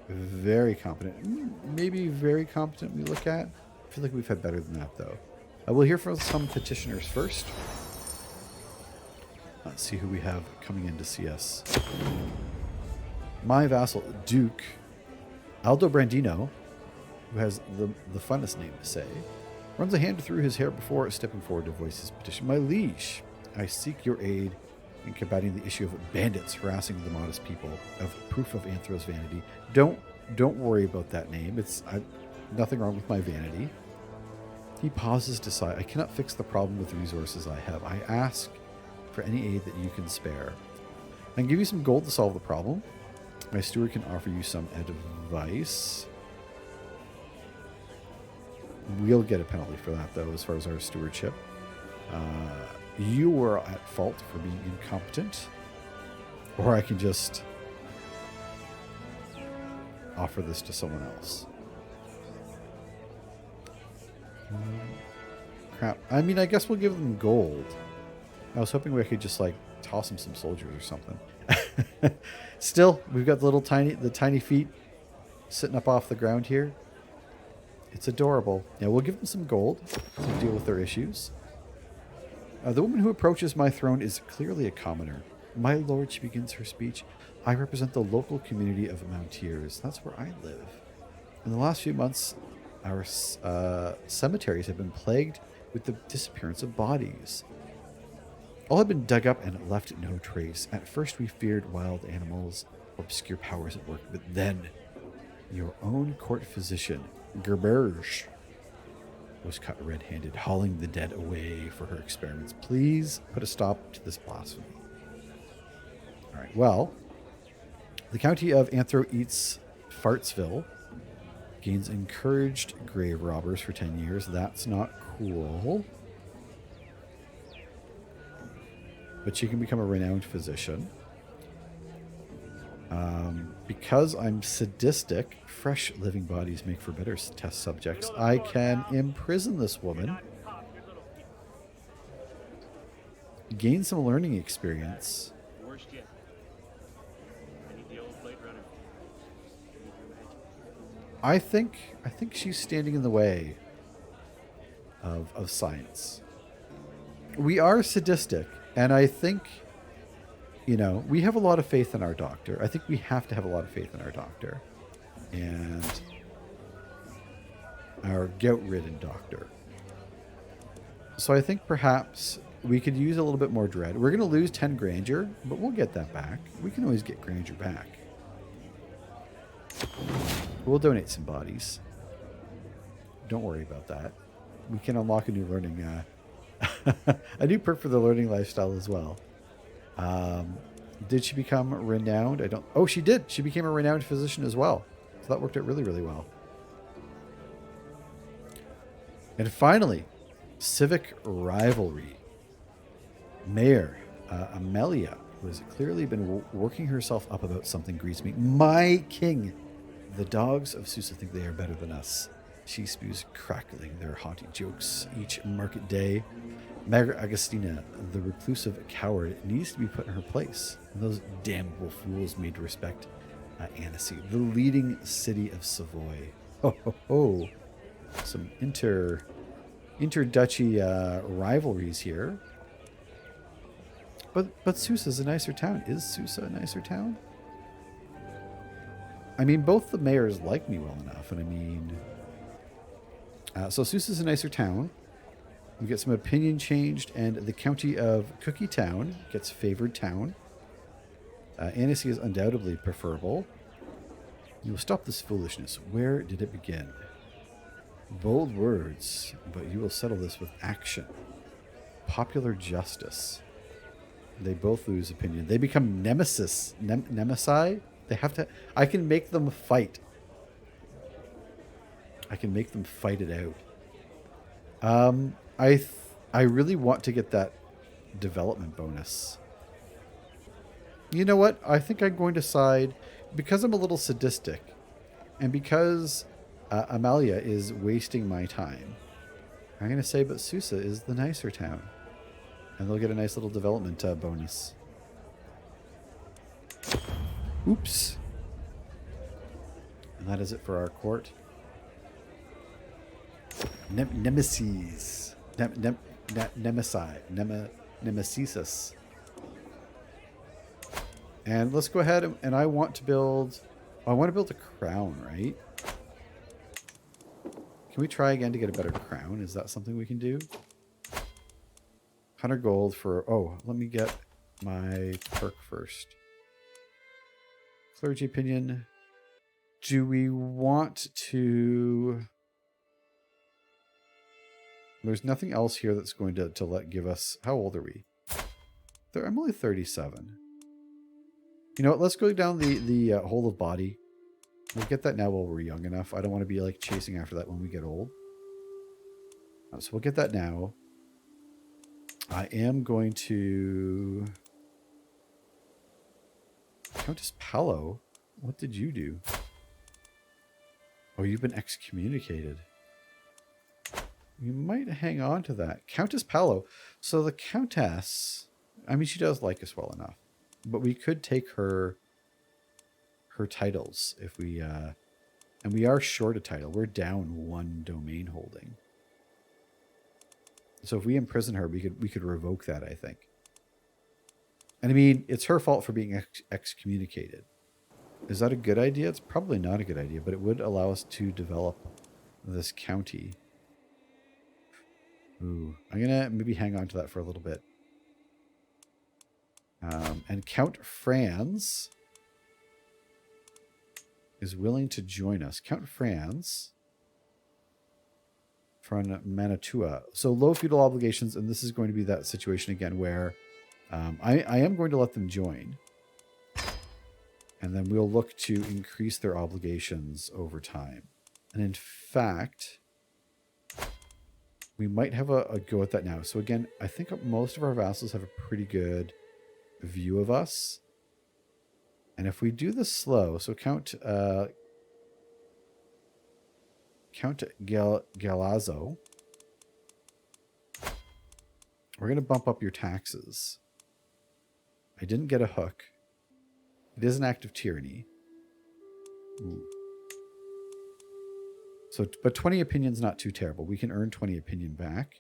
Very competent. Maybe very competent we look at. I feel like we've had better than that, though. We'll hear from some petitioners first. Let's see who we have coming in to see us. My vassal, Duke Aldo Brandino, who has the funnest name to say, runs a hand through his hair before stepping forward to voice his petition. My liege, I seek your aid in combating the issue of bandits harassing the modest people, of proof of Anthro's vanity. Don't worry about that name. It's nothing wrong with my vanity. He pauses to sigh. I cannot fix the problem with the resources I have. I ask for any aid that you can spare. I can give you some gold to solve the problem. My steward can offer you some advice. We'll get a penalty for that, though, as far as our stewardship. You were at fault for being incompetent. Or I can just offer this to someone else. Crap. I mean, I guess we'll give them gold. I was hoping we could just, like, toss them some soldiers or something. Still, we've got the tiny feet sitting up off the ground here. It's adorable. Yeah, we'll give them some gold to deal with their issues. The woman who approaches my throne is clearly a commoner. My lord, she begins her speech, I represent the local community of Mountaineers. That's where I live. In the last few months, our cemeteries have been plagued with the disappearance of bodies. All have been dug up and left no trace. At first we feared wild animals or obscure powers at work, but then your own court physician, Gerberge, was caught red-handed, hauling the dead away for her experiments. Please put a stop to this blasphemy. All right, well, the county of Anthro Eats Fartsville Gains encouraged grave robbers for 10 years. That's not cool. But she can become a renowned physician. Because I'm sadistic, fresh living bodies make for better test subjects. I can imprison this woman. Gain some learning experience. Worst yet. I need the old Blade Runner. I think she's standing in the way of science. We are sadistic, and I think, you know, we have a lot of faith in our doctor. I think we have to have a lot of faith in our doctor. And our gout-ridden doctor. So I think perhaps we could use a little bit more dread. We're going to lose 10 grandeur, but we'll get that back. We can always get grandeur back. We'll donate some bodies. Don't worry about that. We can unlock a new learning, a new perk for the learning lifestyle as well. Did she become renowned? I don't... Oh, she did. She became a renowned physician as well. So that worked out really, really well. And finally, civic rivalry. Mayor Amelia, who has clearly been working herself up about something grieves me. My king! The dogs of Susa think they are better than us. She spews crackling their haughty jokes each market day. Margaret Augustina, the reclusive coward, needs to be put in her place. And those damnable fools made to respect Annecy, the leading city of Savoy. Ho, ho, ho. Some inter-duchy rivalries here. But Susa's a nicer town. Is Susa a nicer town? I mean, both the mayors like me well enough, and I mean... so Susa's a nicer town. We get some opinion changed, and the county of Cookie Town gets favored town. Annecy is undoubtedly preferable. You will stop this foolishness. Where did it begin? Bold words, but you will settle this with action. Popular justice. They both lose opinion. They become nemesis. Nemesi? They have to... I can make them fight. I can make them fight it out. I really want to get that development bonus. You know what? I think I'm going to side, because I'm a little sadistic, and because Amalia is wasting my time, I'm going to say, but Susa is the nicer town. And they'll get a nice little development bonus. Oops. And that is it for our court. Nemesis. Nemesis. And let's go ahead and I want to build a crown, right? Can we try again to get a better crown? Is that something we can do? 100 gold for... Oh, let me get my perk first. Clergy opinion. Do we want to... There's nothing else here that's going to give us... How old are we? I'm only 37. You know what? Let's go down the whole of body. We'll get that now while we're young enough. I don't want to be like chasing after that when we get old. So we'll get that now. I am going to... Countess Paolo, what did you do? Oh, you've been excommunicated. You might hang on to that. Countess Paolo. So the Countess, I mean, she does like us well enough. But we could take her titles if we... and we are short a title. We're down 1 domain holding. So if we imprison her, we could revoke that, I think. And I mean, it's her fault for being excommunicated. Is that a good idea? It's probably not a good idea, but it would allow us to develop this county. Ooh, I'm going to maybe hang on to that for a little bit. And Count Franz is willing to join us. Count Franz from Mantua. So low feudal obligations, and this is going to be that situation again where I am going to let them join. And then we'll look to increase their obligations over time. And in fact, we might have a go at that now. So again, I think most of our vassals have a pretty good view of us. And if we do this slow, so Count Galazzo, we're going to bump up your taxes. I didn't get a hook. It is an act of tyranny. Ooh. So, but 20 opinion's not too terrible. We can earn 20 opinion back.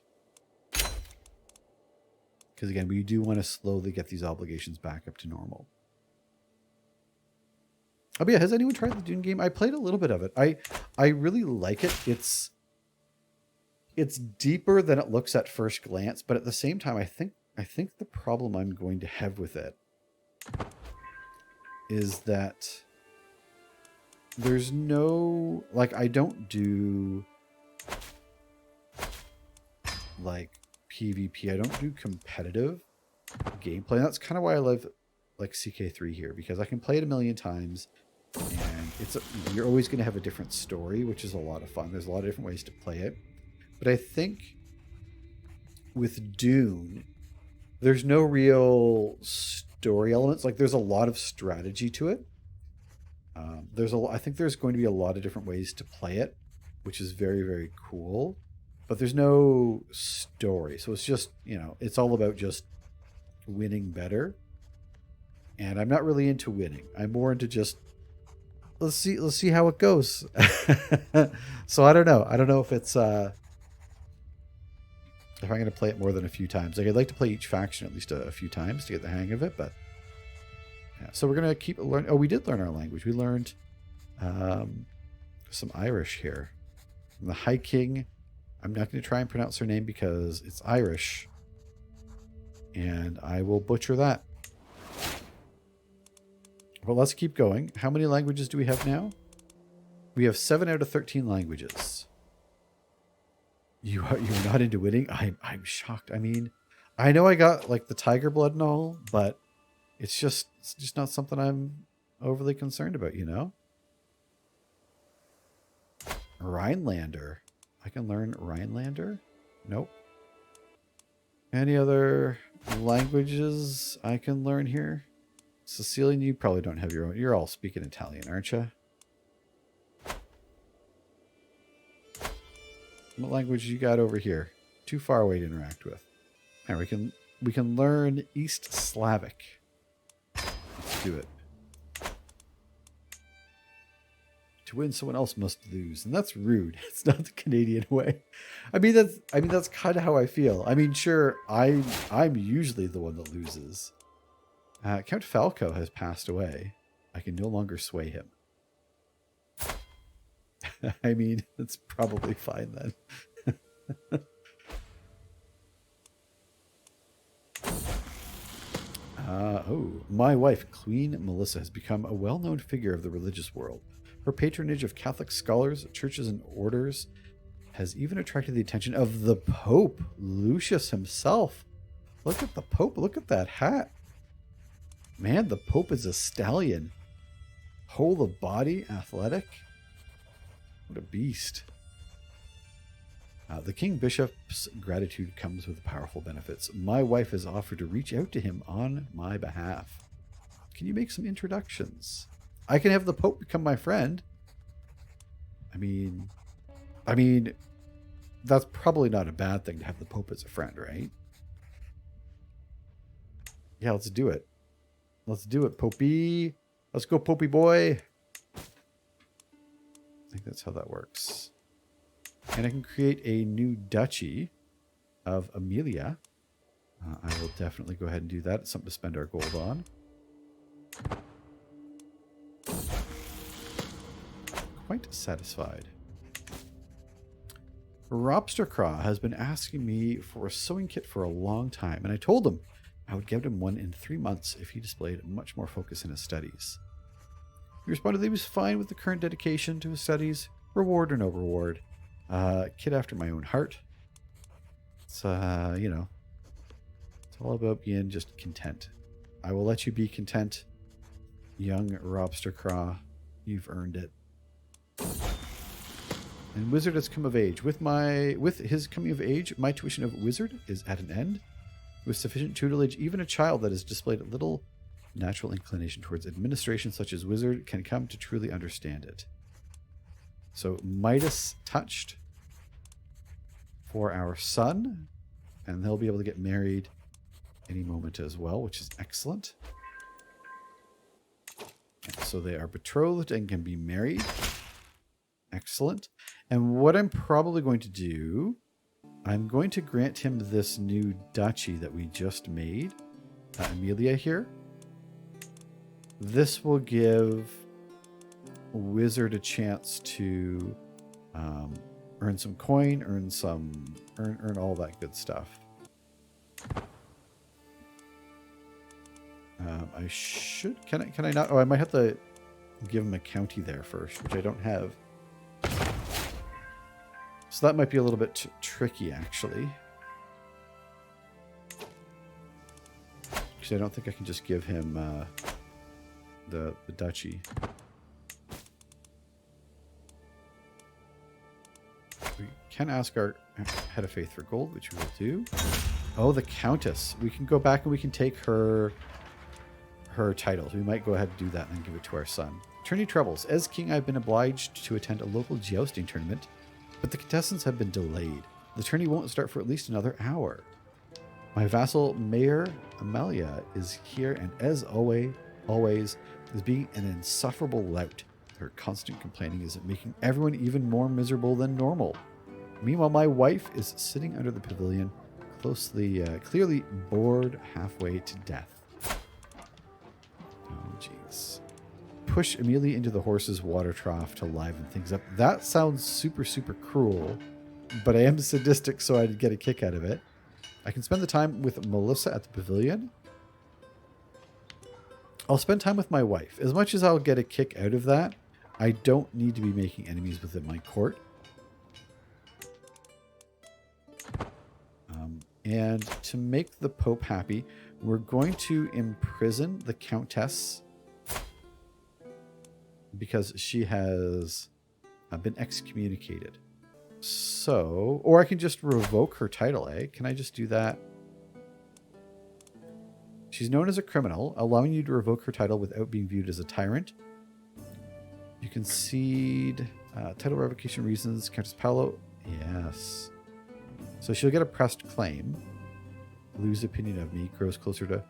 Because again, we do want to slowly get these obligations back up to normal. Oh, but yeah, has anyone tried the Dune game? I played a little bit of it. I really like it. It's deeper than it looks at first glance, but at the same time, I think the problem I'm going to have with it is that there's no, like, I don't do like PvP. I don't do competitive gameplay. And that's kind of why I love like CK3 here, because I can play it a million times and you're always going to have a different story, which is a lot of fun. There's a lot of different ways to play it. But I think with Dune, there's no real story elements. Like, there's a lot of strategy to it. I think there's going to be a lot of different ways to play it, which is very, very cool. But there's no story. So it's just, it's all about just winning better. And I'm not really into winning. I'm more into just, let's see how it goes. So I don't know. I don't know if it's if I'm going to play it more than a few times. Like, I'd like to play each faction at least a few times to get the hang of it, but yeah. So we're going to keep learning. Oh, we did learn our language. We learned some Irish here. And the High King, I'm not going to try and pronounce her name because it's Irish, and I will butcher that. Well, let's keep going. How many languages do we have now? We have 7 out of 13 languages. You're not into winning? I'm shocked. I mean, I know I got like the tiger blood and all, but it's just not something I'm overly concerned about, Rhinelander. I can learn Rhinelander? Nope. Any other languages I can learn here? Sicilian, you probably don't have your own. You're all speaking Italian, aren't you? What language you got over here? Too far away to interact with. All right, we can learn East Slavic. Let's do it. To win, someone else must lose, and that's rude. It's not the Canadian way. I mean that's kind of how I feel. I mean, sure, I'm usually the one that loses. Count Falco has passed away. I can no longer sway him. I mean, it's probably fine then. My wife, Queen Melissa, has become a well-known figure of the religious world. Her patronage of Catholic scholars, churches, and orders has even attracted the attention of the Pope, Lucius himself. Look at the Pope. Look at that hat. Man, the Pope is a stallion. Whole of body, athletic. What a beast. The King Bishop's gratitude comes with powerful benefits. My wife has offered to reach out to him on my behalf. Can you make some introductions? I can have the Pope become my friend. I mean, that's probably not a bad thing to have the Pope as a friend, right? Yeah, let's do it. Let's do it, Popey. Let's go, Popey boy. I think that's how that works. And I can create a new duchy of Amelia. I will definitely go ahead and do that. It's something to spend our gold on. Quite satisfied. Robstercraw has been asking me for a sewing kit for a long time, and I told him I would give him one in 3 months if he displayed much more focus in his studies. He responded that he was fine with the current dedication to his studies, reward or no reward. Kid after my own heart. It's, it's all about being just content. I will let you be content, young Robstercraw. You've earned it. And wizard has come of age. With his coming of age, my tuition of wizard is at an end. With sufficient tutelage, even a child that has displayed a little natural inclination towards administration such as wizard can come to truly understand it. So Midas touched for our son, and they'll be able to get married any moment as well, which is excellent. And so they are betrothed and can be married. Excellent. And what I'm probably going to do, I'm going to grant him this new duchy that we just made, Amelia here. This will give Wizard a chance to earn some coin, earn all that good stuff. I should, can I not? Oh, I might have to give him a county there first, which I don't have. So that might be a little bit tricky, actually. Because I don't think I can just give him the duchy. We can ask our head of faith for gold, which we will do. Oh, the countess. We can go back and we can take her titles. We might go ahead and do that and then give it to our son. Tourney troubles. As king, I've been obliged to attend a local jousting tournament, but the contestants have been delayed. The tourney won't start for at least another hour. My vassal, Mayor Amalia, is here, and as always, is being an insufferable lout. Her constant complaining is making everyone even more miserable than normal. Meanwhile, my wife is sitting under the pavilion, clearly bored halfway to death. Oh, jeez. Push Amelia into the horse's water trough to liven things up. That sounds super, super cruel, but I am sadistic, so I'd get a kick out of it. I can spend the time with Melissa at the pavilion. I'll spend time with my wife. As much as I'll get a kick out of that, I don't need to be making enemies within my court. And to make the Pope happy, we're going to imprison the Countess because she has been excommunicated. So, or I can just revoke her title, eh? Can I just do that? She's known as a criminal, allowing you to revoke her title without being viewed as a tyrant. You concede title revocation reasons. Countess Paolo, yes. So she'll get a pressed claim. Lose opinion of me, grows closer to...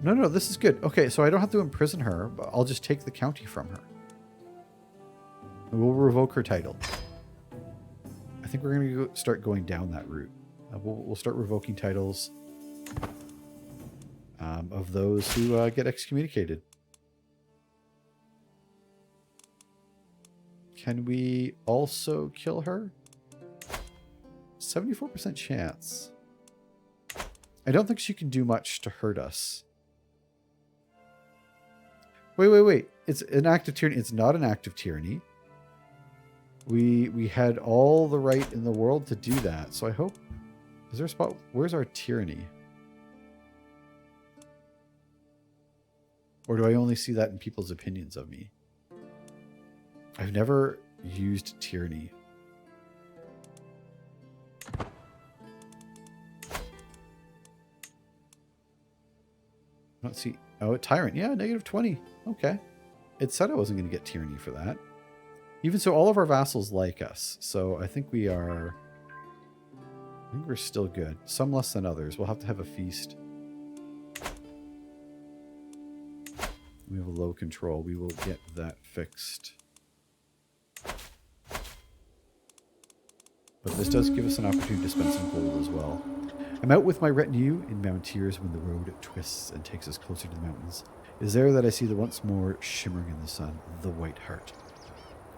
No, this is good. Okay, so I don't have to imprison her, but I'll just take the county from her. And we'll revoke her title. I think we're going to start going down that route. We'll start revoking titles of those who get excommunicated. Can we also kill her? 74% chance. I don't think she can do much to hurt us. Wait. It's an act of tyranny. It's not an act of tyranny. We had all the right in the world to do that. So I hope... Is there a spot? Where's our tyranny? Or do I only see that in people's opinions of me? I've never used tyranny. Let's see. Oh, tyrant. Yeah, -20. Okay. It said I wasn't going to get tyranny for that. Even so, all of our vassals like us. So I think we're still good. Some less than others. We'll have to have a feast. We have a low control. We will get that fixed. But this does give us an opportunity to spend some gold as well. I'm out with my retinue in Mountairs when the road twists and takes us closer to the mountains. It is there that I see the once more shimmering in the sun, the white heart.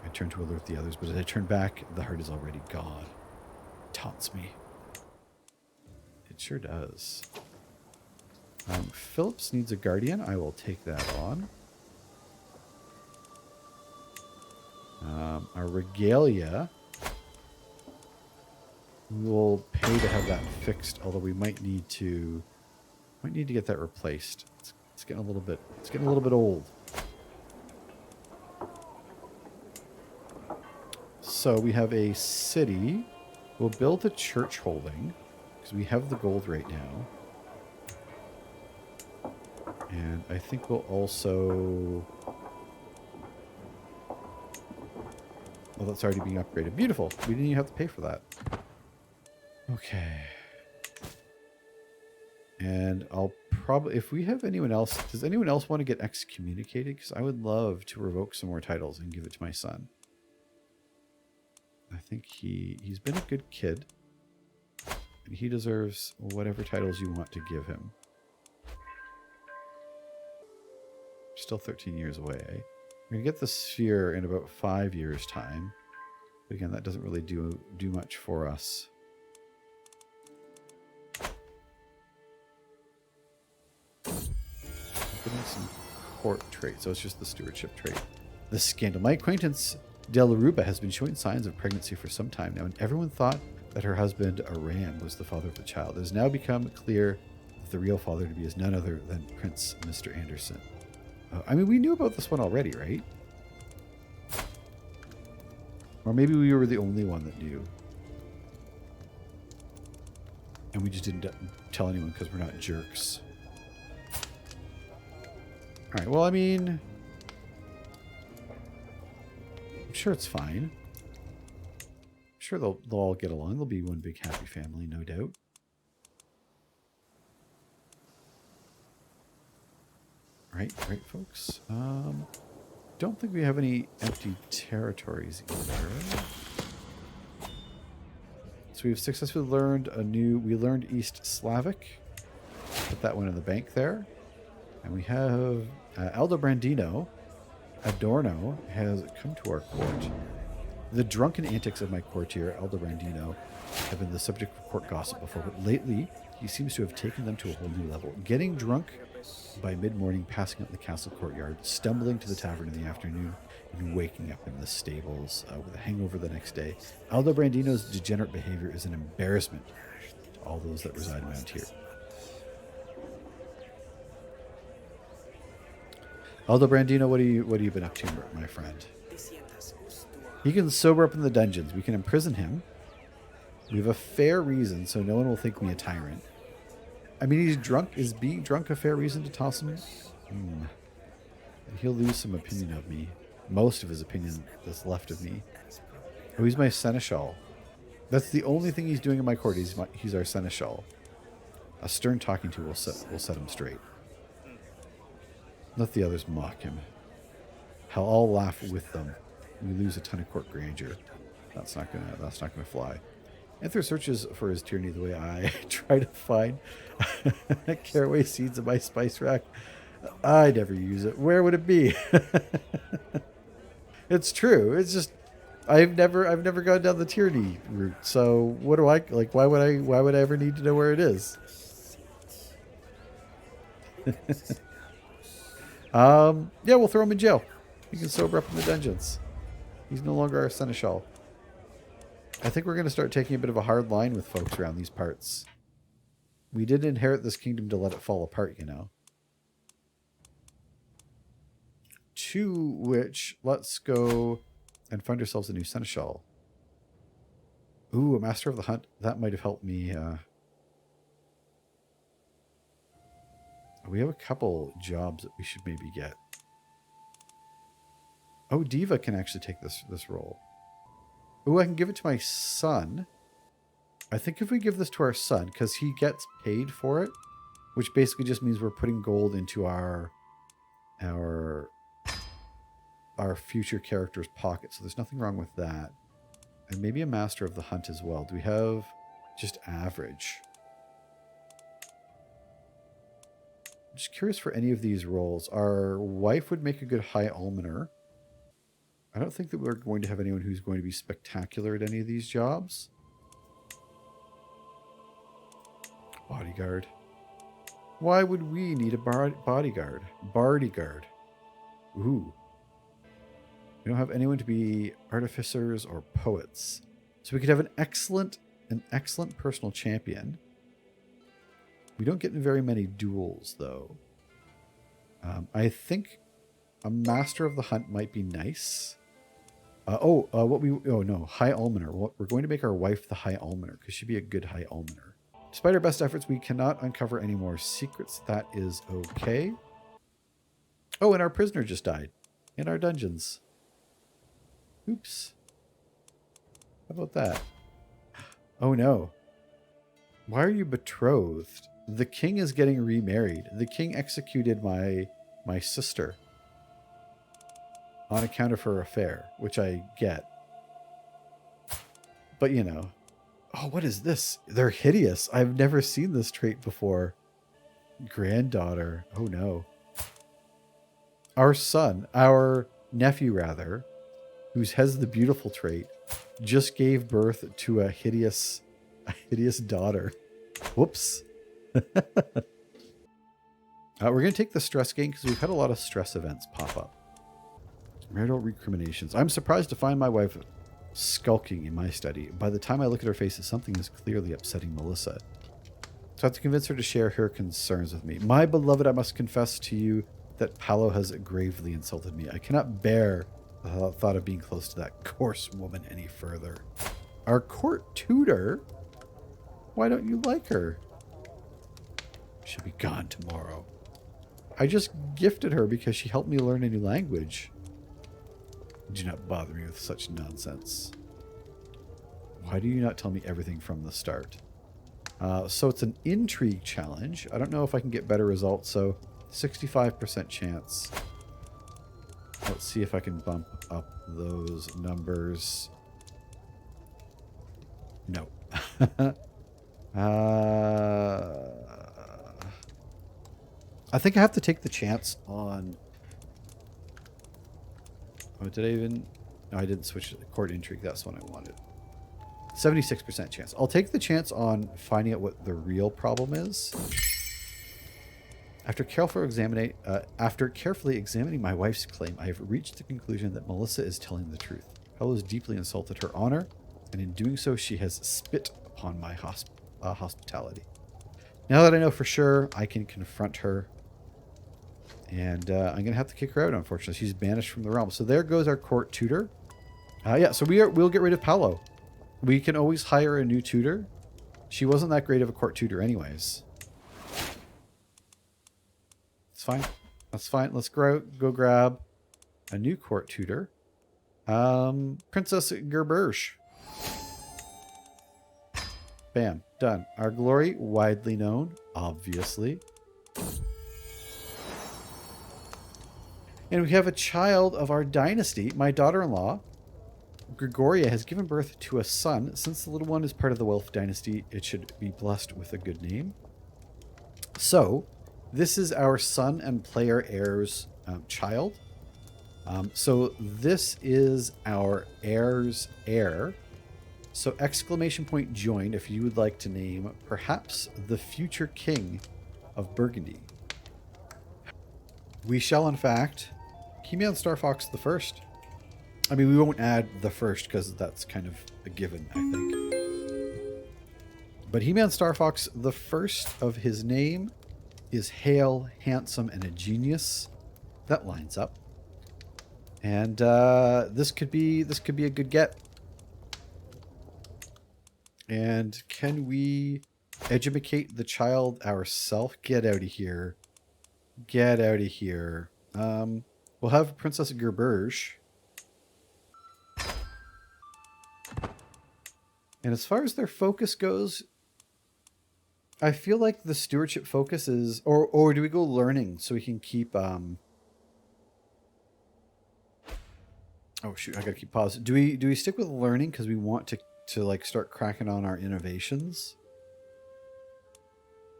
I turn to alert the others, but as I turn back, the heart is already gone. It taunts me. It sure does. Phillips needs a guardian. I will take that on. Our regalia... We will pay to have that fixed, although we might need to get that replaced. It's getting a little bit old. So we have a city. We'll build a church holding because we have the gold right now. And I think we'll also... Well, that's already being upgraded. Beautiful. We didn't even have to pay for that. Okay. And I'll probably... If we have anyone else... Does anyone else want to get excommunicated? Because I would love to revoke some more titles and give it to my son. I think he's been a good kid. And he deserves whatever titles you want to give him. Still 13 years away, eh? We're going to get the sphere in about 5 years' time. But again, that doesn't really do much for us. Getting some court traits, so it's just the stewardship trait. The scandal. My acquaintance Delaruba has been showing signs of pregnancy for some time now, and everyone thought that her husband Aran was the father of the child. It has now become clear that the real father to be is none other than Prince Mr. Anderson. I mean, we knew about this one already, right? Or maybe we were the only one that knew. And we just didn't tell anyone because we're not jerks. Alright, well, I mean... I'm sure it's fine. I'm sure they'll all get along. They'll be one big happy family, no doubt. Right, folks. Don't think we have any empty territories either. So we've successfully learned we learned East Slavic. Put that one in the bank there. And we have Aldobrandino Adorno has come to our court. The drunken antics of my courtier, Aldobrandino, have been the subject of court gossip before, but lately he seems to have taken them to a whole new level. Getting drunk by mid-morning, passing out in the castle courtyard, stumbling to the tavern in the afternoon, and waking up in the stables with a hangover the next day. Aldobrandino's degenerate behavior is an embarrassment to all those that reside around here. Aldobrandino, what have you been up to, my friend? He can sober up in the dungeons. We can imprison him. We have a fair reason, so no one will think me a tyrant. I mean, he's drunk. Is being drunk a fair reason to toss him? And he'll lose some opinion of me. Most of his opinion that's left of me. Oh, he's my seneschal. That's the only thing he's doing in my court. He's our seneschal. A stern talking to will set him straight. Let the others mock him. Hell, I'll laugh with them. We lose a ton of court grandeur. That's not gonna fly. Enter searches for his tyranny the way I try to find caraway seeds in my spice rack. I never use it. Where would it be? It's true. It's just I've never gone down the tyranny route. So what do I like? Why would I ever need to know where it is? Yeah, we'll throw him in jail. He can sober up in the dungeons. He's no longer our seneschal. I think we're going to start taking a bit of a hard line with folks around these parts. We did inherit this kingdom to let it fall apart, you know. To which, let's go and find ourselves a new seneschal. Ooh, a master of the hunt. That might have helped me. We have a couple jobs that we should maybe get. Oh, Diva can actually take this role. Oh, I can give it to my son. I think if we give this to our son, because he gets paid for it, which basically just means we're putting gold into our future character's pocket. So there's nothing wrong with that. And maybe a master of the hunt as well. Do we have just average? I'm just curious for any of these roles. Our wife would make a good high almoner. I don't think that we're going to have anyone who's going to be spectacular at any of these jobs. Bodyguard. Why would we need a bodyguard? Bodyguard. Ooh. We don't have anyone to be artificers or poets. So we could have an excellent personal champion. We don't get in very many duels, though. I think a master of the hunt might be nice. Oh no, High Almoner. We're going to make our wife the High Almoner because she'd be a good High Almoner. Despite our best efforts, we cannot uncover any more secrets. That is okay. Oh, and our prisoner just died in our dungeons. Oops. How about that? Oh no. Why are you betrothed? The king is getting remarried. The king executed my sister on account of her affair, which I get. But you know. Oh, what is this? They're hideous. I've never seen this trait before. Granddaughter. Oh no. Our son, our nephew rather, who has the beautiful trait, just gave birth to a hideous daughter. Whoops. We're going to take the stress gain because we've had a lot of stress events pop up. Marital Recriminations. I'm surprised to find my wife skulking in my study. By the time I look at her face, something is clearly upsetting Melissa. So I have to convince her to share her concerns with me. My beloved, I must confess to you that Paolo has gravely insulted me. I cannot bear the thought of being close to that coarse woman any further. Our court tutor? Why don't you like her? She'll be gone tomorrow. I just gifted her because she helped me learn a new language. Do not bother me with such nonsense. Why do you not tell me everything from the start? So it's an intrigue challenge. I don't know if I can get better results, so 65% chance. Let's see if I can bump up those numbers. No. I think I have to take the chance on... Oh, did I even... No, I didn't switch to court intrigue. That's what I wanted. 76% chance. I'll take the chance on finding out what the real problem is. After carefully examining my wife's claim, I have reached the conclusion that Melissa is telling the truth. Paolo has deeply insulted her honor, and in doing so, she has spit upon my hospitality. Now that I know for sure, I can confront her. And I'm going to have to kick her out, unfortunately. She's banished from the realm. So there goes our court tutor. Yeah, so we'll get rid of Paolo. We can always hire a new tutor. She wasn't that great of a court tutor anyways. It's fine. That's fine. Let's go grab a new court tutor. Princess Gerberge. Bam. Done. Our glory, widely known, obviously. And we have a child of our dynasty. My daughter-in-law, Gregoria, has given birth to a son. Since the little one is part of the Welf dynasty, it should be blessed with a good name. So, this is our son and player heir's child. So this is our heir's heir. So exclamation point join if you would like to name perhaps the future king of Burgundy. We shall in fact He-Man Star Fox the First. I mean, we won't add the first because that's kind of a given, I think. But He-Man Star Fox the First of his name is hale, handsome, and a genius. That lines up. And this could be a good get. And can we educate the child ourselves? Get out of here. Get out of here. We'll have Princess Gerberge. And as far as their focus goes, I feel like the stewardship focus is... Or do we go learning so we can keep... Oh, shoot. I gotta keep pausing. Do we stick with learning because we want to like start cracking on our innovations?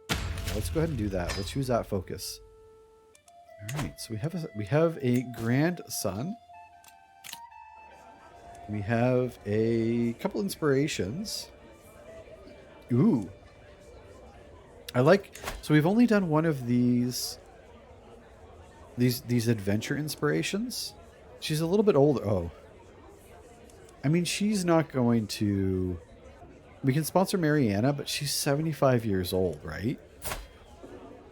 Yeah, let's go ahead and do that. We'll choose that focus. All right. So we have a grandson. We have a couple inspirations. Ooh. I like... So we've only done one of these adventure inspirations. She's a little bit older. Oh. I mean, she's not going to... We can sponsor Mariana, but she's 75 years old, right?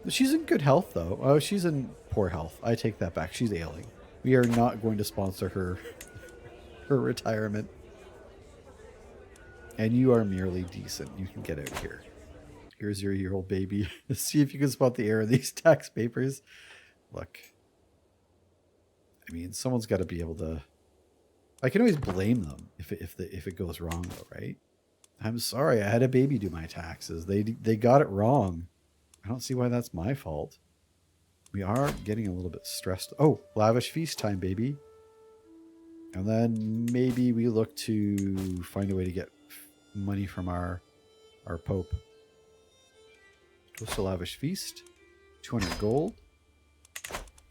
She's in good health, though. Oh, she's in poor health. I take that back. She's ailing. We are not going to sponsor her her retirement. And you are merely decent. You can get out here. Here's your year-old baby. See if you can spot the error in these tax papers. Look. I mean, someone's got to be able to... I can always blame them if it goes wrong, though, right? I'm sorry, I had a baby do my taxes. They got it wrong. I don't see why that's my fault. We are getting a little bit stressed. Oh, lavish feast time, baby. And then maybe we look to find a way to get money from our Pope. Goes to lavish feast. 200 gold.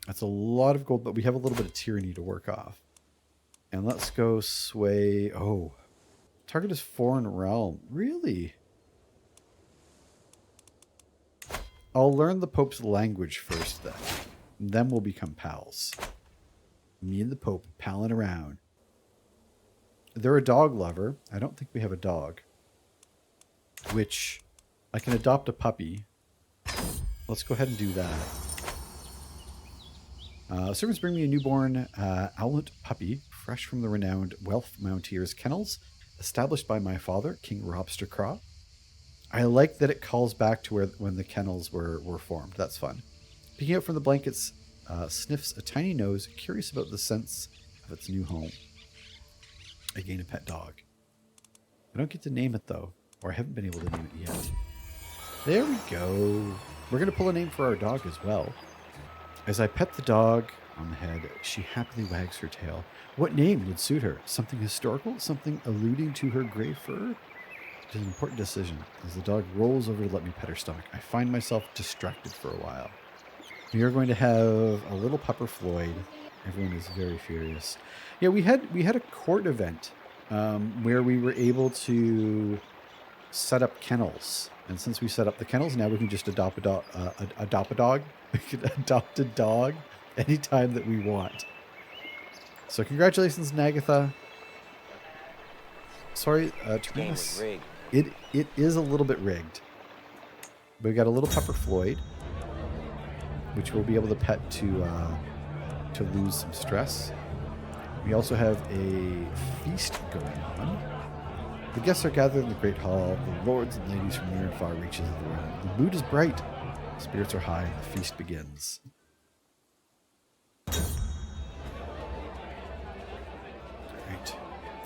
That's a lot of gold, but we have a little bit of tyranny to work off. And let's go sway... Oh. Target is foreign realm. Really? I'll learn the Pope's language first then. And then we'll become pals. Me and the Pope palling around. They're a dog lover. I don't think we have a dog. Which I can adopt a puppy. Let's go ahead and do that. Servants bring me a newborn owlet puppy, fresh from the renowned Wealth Mountier's kennels, established by my father, King Robstercraw. I like that it calls back to when the kennels were formed. That's fun. Peeking out from the blankets, sniffs a tiny nose, curious about the sense of its new home. I gain a pet dog. I don't get to name it, though, or I haven't been able to name it yet. There we go. We're going to pull a name for our dog as well. As I pet the dog on the head, she happily wags her tail. What name would suit her? Something historical? Something alluding to her gray fur? It is an important decision. As the dog rolls over to let me pet her stomach, I find myself distracted for a while. We are going to have a little pupper Floyd. Everyone is very furious. Yeah, we had a court event where we were able to set up kennels. And since we set up the kennels, now we can just adopt a dog. We can adopt a dog anytime that we want. So congratulations, Nagatha. Sorry, to be honest, it is a little bit rigged. But we got a little pupper Floyd, which we'll be able to pet to lose some stress. We also have a feast going on. The guests are gathered in the great hall, the lords and ladies from near and far reaches of the realm. The mood is bright, spirits are high, and the feast begins. Right.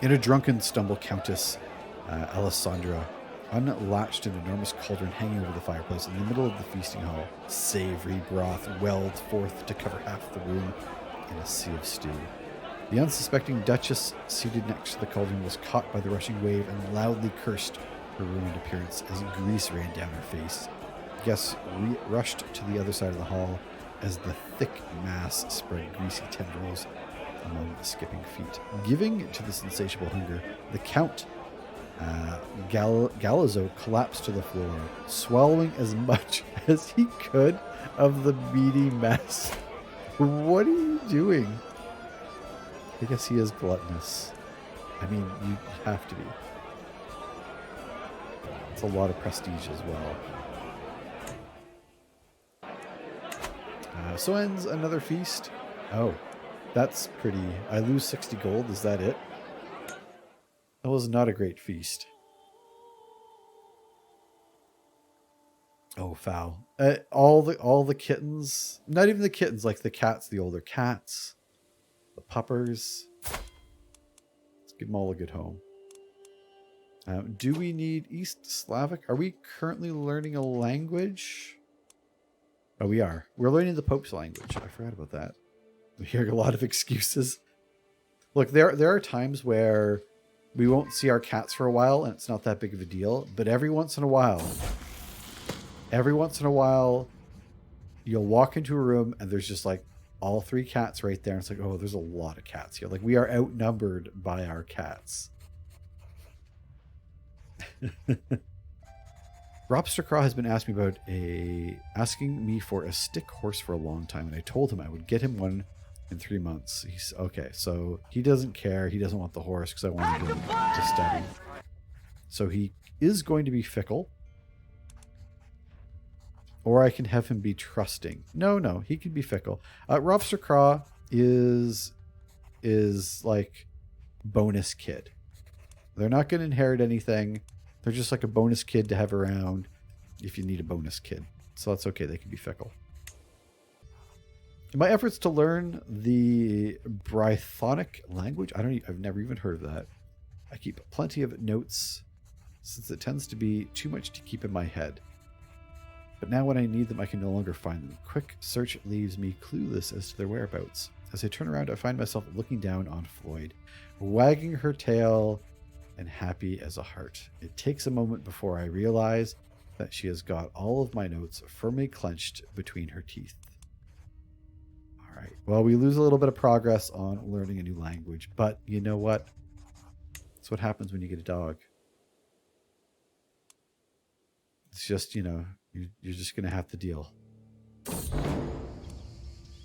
In a drunken stumble, Countess Alessandra unlatched an enormous cauldron hanging over the fireplace in the middle of the feasting hall. Savory broth welled forth to cover half the room in a sea of stew. The unsuspecting Duchess, seated next to the cauldron, was caught by the rushing wave and loudly cursed her ruined appearance as grease ran down her face. Guests rushed to the other side of the hall as the thick mass spread greasy tendrils among the skipping feet. Giving to this insatiable hunger, the Count Galazzo collapsed to the floor, swallowing as much as he could of the meaty mess. What are you doing? I guess he is gluttonous. I mean, you have to be. It's a lot of prestige as well. So ends another feast. Oh, that's pretty. I lose 60 gold. Is that it? That was not a great feast. Oh, foul. All the kittens. Not even the kittens, like the cats, the older cats. The puppers. Let's give them all a good home. Do we need East Slavic? Are we currently learning a language? Oh, we are. We're learning the Pope's language. I forgot about that. We hear a lot of excuses. Look, there are times where we won't see our cats for a while, and it's not that big of a deal. But every once in a while, you'll walk into a room, and there's just like all 3 cats right there. And it's like, oh, there's a lot of cats here. Like, we are outnumbered by our cats. Robstercraw has been asking me for a stick horse for a long time, and I told him I would get him one in 3 months. He's okay, so he doesn't care. He doesn't want the horse because I wanted him to study. So he is going to be fickle. Or I can have him be trusting. No, he can be fickle. Robstercraw is like bonus kid. They're not going to inherit anything. They're just like a bonus kid to have around if you need a bonus kid. So that's okay. They can be fickle. In my efforts to learn the Brythonic language, I've never even heard of that. I keep plenty of notes since it tends to be too much to keep in my head. But now when I need them, I can no longer find them. Quick search leaves me clueless as to their whereabouts. As I turn around, I find myself looking down on Floyd, wagging her tail and happy as a heart. It takes a moment before I realize that she has got all of my notes firmly clenched between her teeth. All right. Well, we lose a little bit of progress on learning a new language, but you know what? That's what happens when you get a dog. It's just, you're just going to have to deal.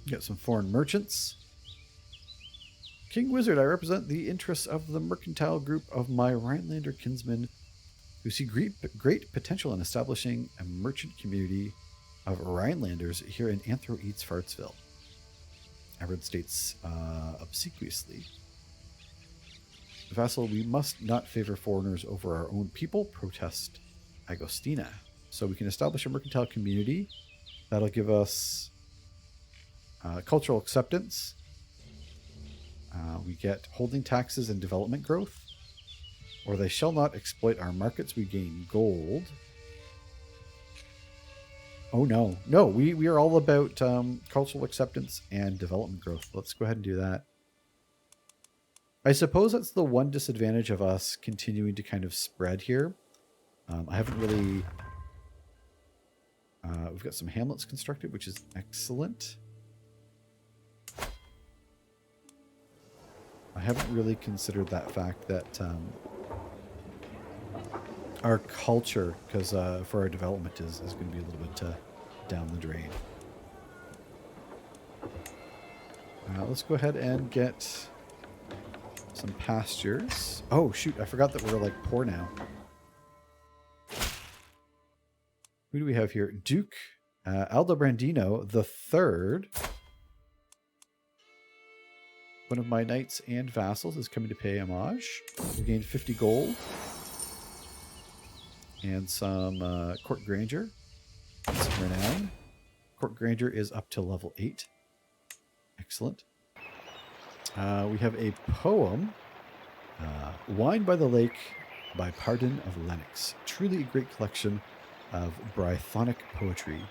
Got some foreign merchants. King Wizard, I represent the interests of the mercantile group of my Rhinelander kinsmen who see great potential in establishing a merchant community of Rhinelanders here in Anthro Eats Fartsville. Everett states obsequiously. Vassal, we must not favor foreigners over our own people, protest Agostina. So we can establish a mercantile community. That'll give us cultural acceptance. We get holding taxes and development growth. Or they shall not exploit our markets. We gain gold. Oh, no. No, we are all about cultural acceptance and development growth. Let's go ahead and do that. I suppose that's the one disadvantage of us continuing to kind of spread here. I haven't really... we've got some hamlets constructed, which is excellent. I haven't really considered that fact that our culture, because for our development, is going to be a little bit down the drain. Let's go ahead and get some pastures. Oh, shoot. I forgot that we're, like, poor now. Who do we have here? Duke Aldobrandino the Third. One of my knights and vassals is coming to pay homage. We gained 50 gold. And some court grandeur. And some renown. Court grandeur is up to level 8. Excellent. We have a poem. Wine by the Lake by Pardon of Lennox. Truly a great collection of Brythonic poetry.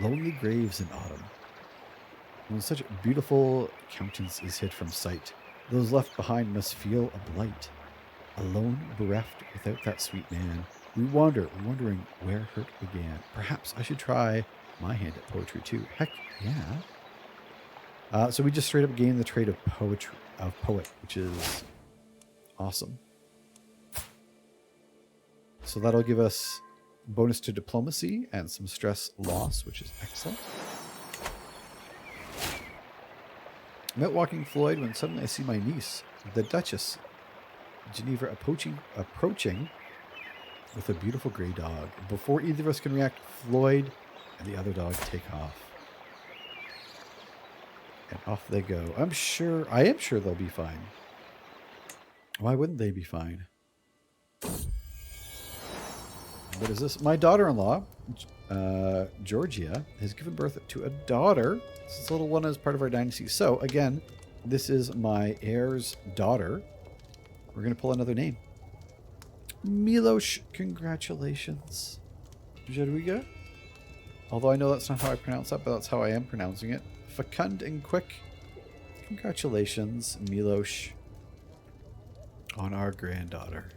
Lonely graves in autumn. When such beautiful countenance is hid from sight, those left behind must feel a blight. Alone, bereft, without that sweet man, we wander, wondering where hurt began. Perhaps I should try my hand at poetry too. Heck yeah. So we just straight up gained the trait of poet, which is awesome. So that'll give us bonus to diplomacy and some stress loss, which is excellent. I'm out walking Floyd when suddenly I see my niece, the Duchess, Geneva, approaching with a beautiful gray dog. Before either of us can react, Floyd and the other dog take off. And off they go. I am sure they'll be fine. Why wouldn't they be fine? What is this? My daughter-in-law, Georgia, has given birth to a daughter. This little one is part of our dynasty. So, again, this is my heir's daughter. We're going to pull another name. Milosh, congratulations. Jadwiga? Although I know that's not how I pronounce that, but that's how I am pronouncing it. Fecund and quick. Congratulations, Milosh, on our granddaughter.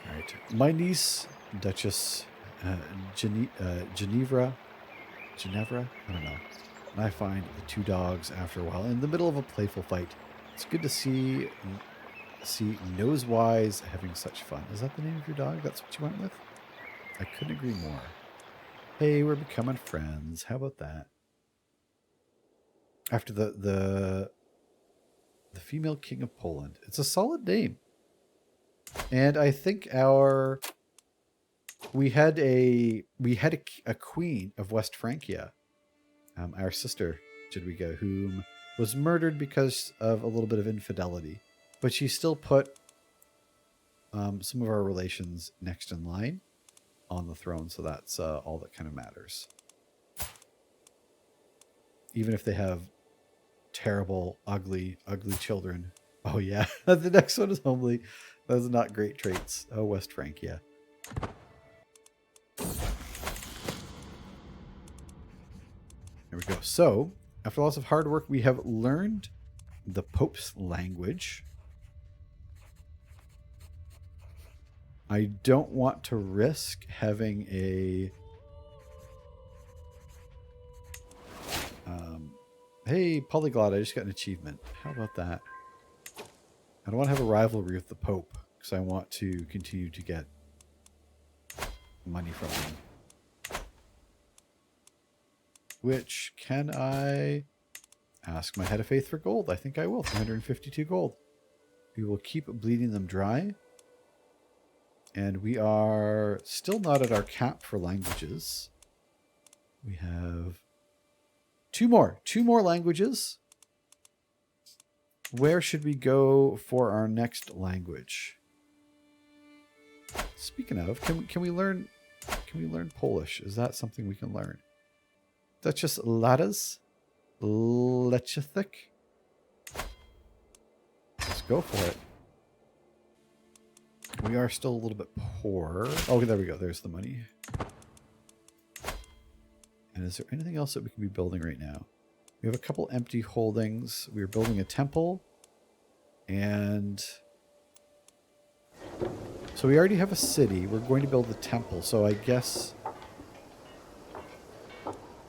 Alright. My niece, Duchess Ginevra? I don't know. And I find the two dogs after a while in the middle of a playful fight. It's good to see Nosewise having such fun. Is that the name of your dog? That's what you went with? I couldn't agree more. Hey, we're becoming friends. How about that? After the female king of Poland. It's a solid name. And I think we had a queen of West Francia, our sister Jadwiga, whom was murdered because of a little bit of infidelity. But she still put some of our relations next in line on the throne. So that's all that kind of matters. Even if they have terrible, ugly children. Oh, yeah. The next one is homely. Those are not great traits. Oh, West Francia. There we go. So, after lots of hard work, we have learned the Pope's language. I don't want to risk having a... hey, Polyglot, I just got an achievement. How about that? I don't want to have a rivalry with the Pope because I want to continue to get money from him. Which, can I ask my head of faith for gold? I think I will. 352 gold. We will keep bleeding them dry. And we are still not at our cap for languages. We have two more languages. Where should we go for our next language? Speaking of, can we learn Polish? Is that something we can learn? That's just Ladas? Lechithik? Let's go for it. We are still a little bit poor. Oh, there we go. There's the money. And is there anything else that we can be building right now? We have a couple empty holdings. We're building a temple. And so we already have a city. We're going to build the temple. So I guess...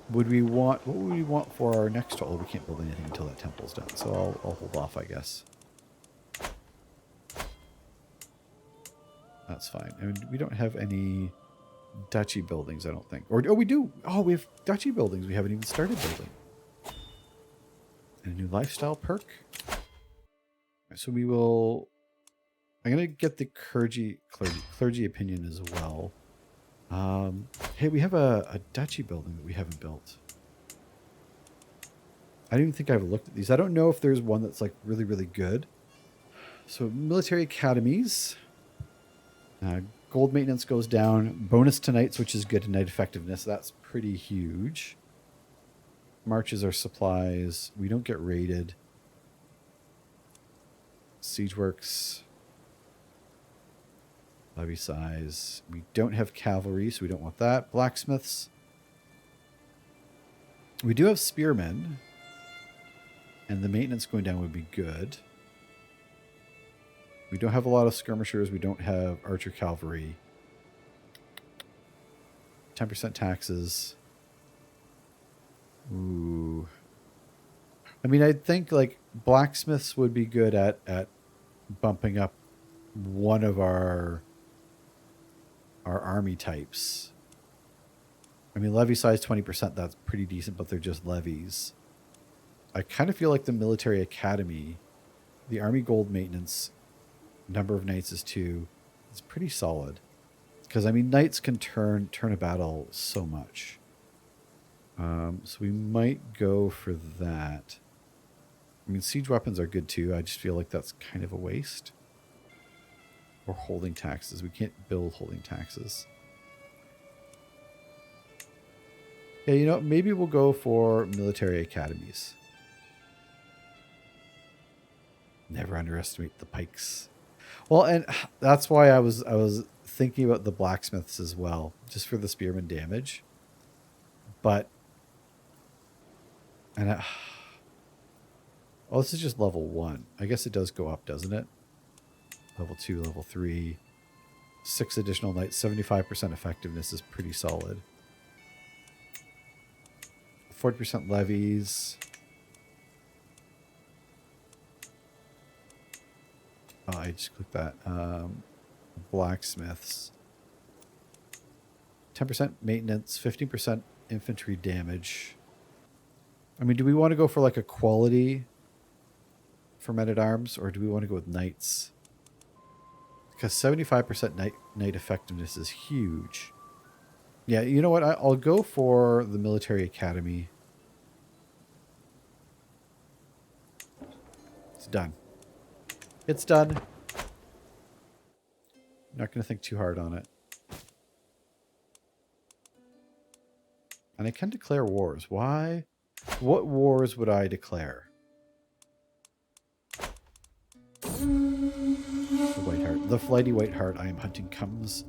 what would we want for our next... oh, we can't build anything until that temple's done. So I'll hold off, I guess. That's fine. I mean, we don't have any duchy buildings, I don't think. Or, oh, we do. Oh, we have duchy buildings. We haven't even started building. And a new lifestyle perk. So we will... I'm going to get the clergy opinion as well. Hey, we have a duchy building that we haven't built. I don't even think I've looked at these. I don't know if there's one that's like really, really good. So military academies. Gold maintenance goes down. Bonus to knights, which is good to knight effectiveness. That's pretty huge. Marches are supplies. We don't get raided. Siege works. Levy size. We don't have cavalry, so we don't want that. Blacksmiths. We do have spearmen. And the maintenance going down would be good. We don't have a lot of skirmishers. We don't have archer cavalry. 10% taxes. Ooh. I mean, I think like blacksmiths would be good at bumping up one of our army types. I mean, levy size 20%, that's pretty decent, but they're just levies. I kind of feel like the military academy, the army gold maintenance, number of knights is 2. It's pretty solid. Because, I mean, knights can turn a battle so much. So we might go for that. I mean, siege weapons are good too. I just feel like that's kind of a waste. Or holding taxes. We can't build holding taxes. Yeah, you know, maybe we'll go for military academies. Never underestimate the pikes. Well, and that's why I was thinking about the blacksmiths as well, just for the spearman damage. But, and oh, this is just level 1. I guess it does go up, doesn't it? Level 2, level 3, 6 additional knights, 75% effectiveness is pretty solid. 40% levies. Oh, I just clicked that. Blacksmiths. 10% maintenance, 15% infantry damage. I mean, do we want to go for like a quality for men-at-arms, or do we want to go with knights? Because 75% knight effectiveness is huge. Yeah, you know what? I'll go for the military academy. It's done. It's done. Not going to think too hard on it. And I can declare wars. Why? What wars would I declare? The white heart. The flighty white heart I am hunting comes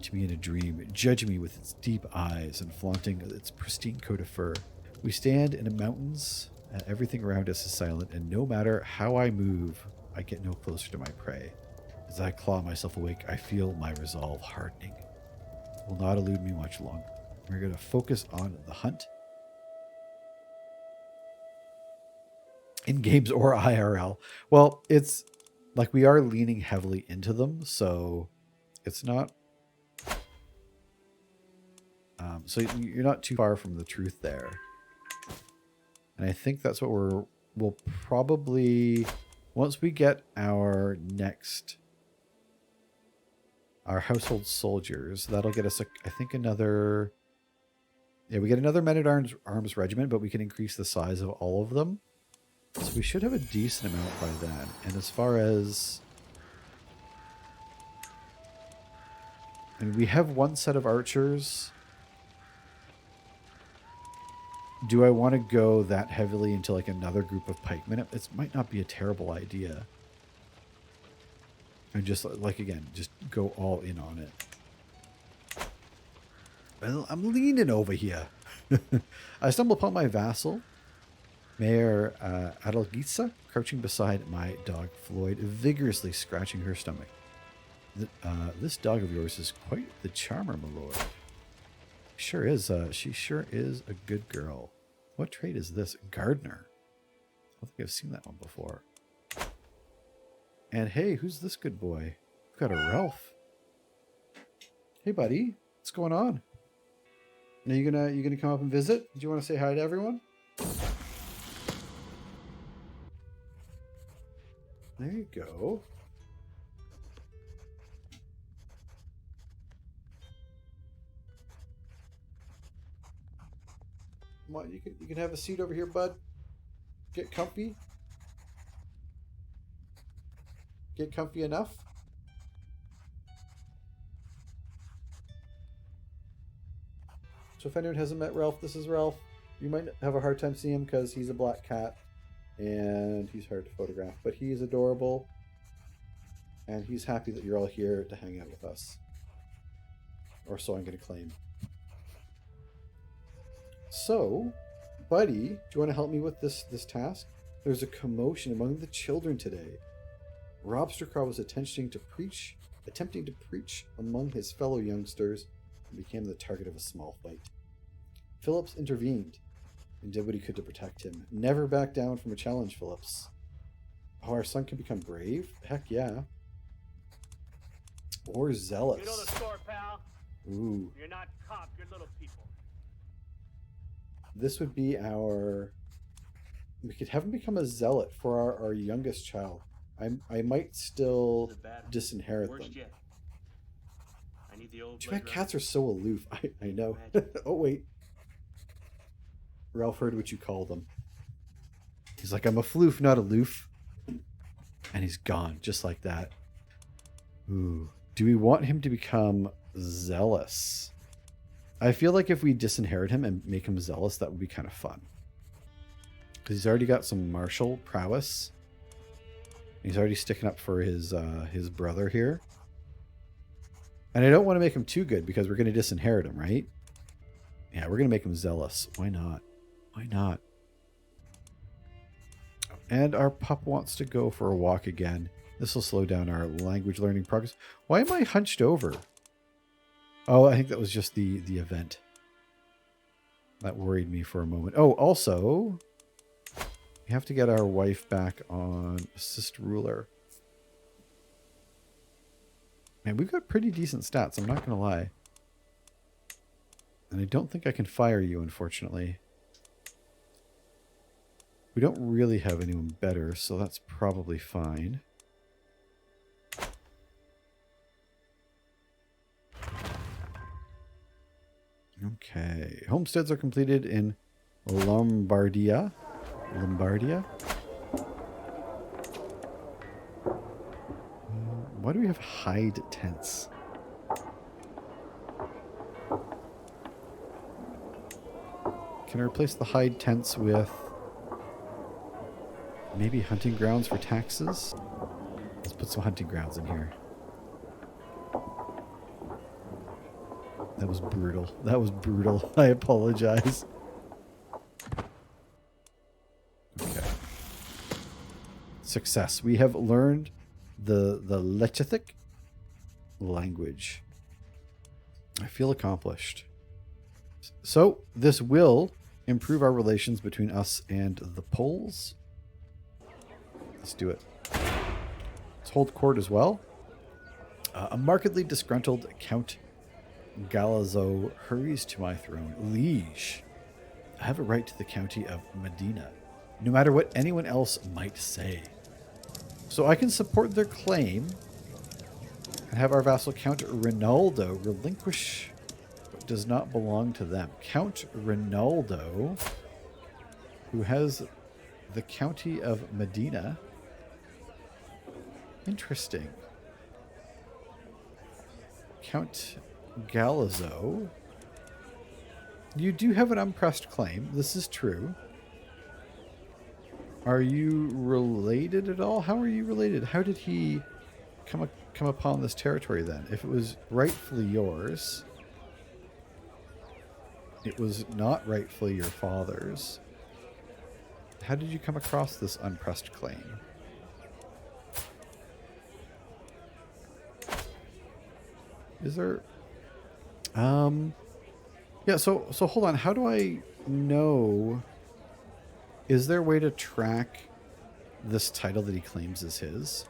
to me in a dream, judging me with its deep eyes and flaunting its pristine coat of fur. We stand in the mountains. Everything around us is silent, and no matter how I move, I get no closer to my prey. As I claw myself awake, I feel my resolve hardening. It will not elude me much longer. We're going to focus on the hunt. In games or IRL. Well, it's like we are leaning heavily into them, so it's not... so you're not too far from the truth there. And I think that's what we'll probably... Once we get our household soldiers, that'll get us, I think, another... Yeah, we get another men-at-arms regiment, but we can increase the size of all of them. So we should have a decent amount by then. And as far as... And we have one set of archers. Do I want to go that heavily into like another group of pikemen? It might not be a terrible idea. And just like, again, just go all in on it. Well, I'm leaning over here. I stumble upon my vassal, Mayor Adalgisa, crouching beside my dog Floyd, vigorously scratching her stomach. This dog of yours is quite the charmer, my lord. Sure is. She sure is a good girl. What trait is this? Gardener. I don't think I've seen that one before. And hey, who's this good boy? We've got a Ralph. Hey, buddy. What's going on? Are you gonna come up and visit? Do you want to say hi to everyone? There you go. Come on, you can have a seat over here, bud. Get comfy. Get comfy enough. So if anyone hasn't met Ralph, this is Ralph. You might have a hard time seeing him because he's a black cat and he's hard to photograph, but he's adorable and he's happy that you're all here to hang out with us. Or so I'm going to claim. So, buddy, do you want to help me with this task? There's a commotion among the children today. Robstercraw was attempting to preach among his fellow youngsters and became the target of a small fight. Phillips intervened and did what he could to protect him. Never back down from a challenge, Phillips. Oh, our son can become brave? Heck yeah. Or zealous. You know the score, pal. Ooh. You're not cop, you're little people. This would be our... We could have him become a zealot for our youngest child. I might still disinherit them. Yet. I need the old Too bad cats are so aloof. I know. Oh, wait. Ralph heard what you called them. He's like, I'm a floof, not aloof. And he's gone, just like that. Ooh. Do we want him to become zealous? I feel like if we disinherit him and make him zealous, that would be kind of fun. Because he's already got some martial prowess. He's already sticking up for his brother here. And I don't want to make him too good because we're going to disinherit him, right? Yeah, we're going to make him zealous. Why not? Why not? And our pup wants to go for a walk again. This will slow down our language learning progress. Why am I hunched over? Oh, I think that was just the event. That worried me for a moment. Oh, also, we have to get our wife back on assist ruler. Man, we've got pretty decent stats, I'm not going to lie. And I don't think I can fire you, unfortunately. We don't really have anyone better, so that's probably fine. Okay. Homesteads are completed in Lombardia. Why do we have hide tents? Can I replace the hide tents with maybe hunting grounds for taxes? Let's put some hunting grounds in here. That was brutal. That was brutal. I apologize. Okay. Success. We have learned the Lechithic language. I feel accomplished. So this will improve our relations between us and the Poles. Let's do it. Let's hold court as well. A markedly disgruntled Count Galazzo hurries to my throne. Liege, I have a right to the county of Medina, no matter what anyone else might say. So I can support their claim and have our vassal Count Rinaldo relinquish what does not belong to them. Count Rinaldo, who has the county of Medina. Interesting. Count Galazzo, you do have an unpressed claim. This is true. Are you related at all? How are you related? How did he come upon this territory then? If it was rightfully yours, it was not rightfully your father's. How did you come across this unpressed claim? Is there... Yeah, so hold on. How do I know... Is there a way to track this title that he claims is his?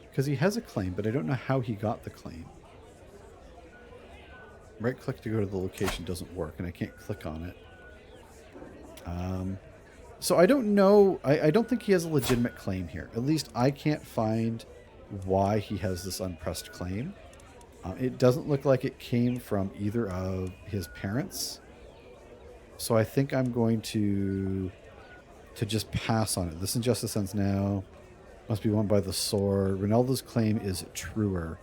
Because he has a claim, but I don't know how he got the claim. Right-click to go to the location doesn't work, and I can't click on it. So I don't know. I don't think he has a legitimate claim here. At least I can't find why he has this unpressed claim. It doesn't look like it came from either of his parents. So I think I'm going to just pass on it. This injustice ends now. Must be won by the sword. Ronaldo's claim is truer.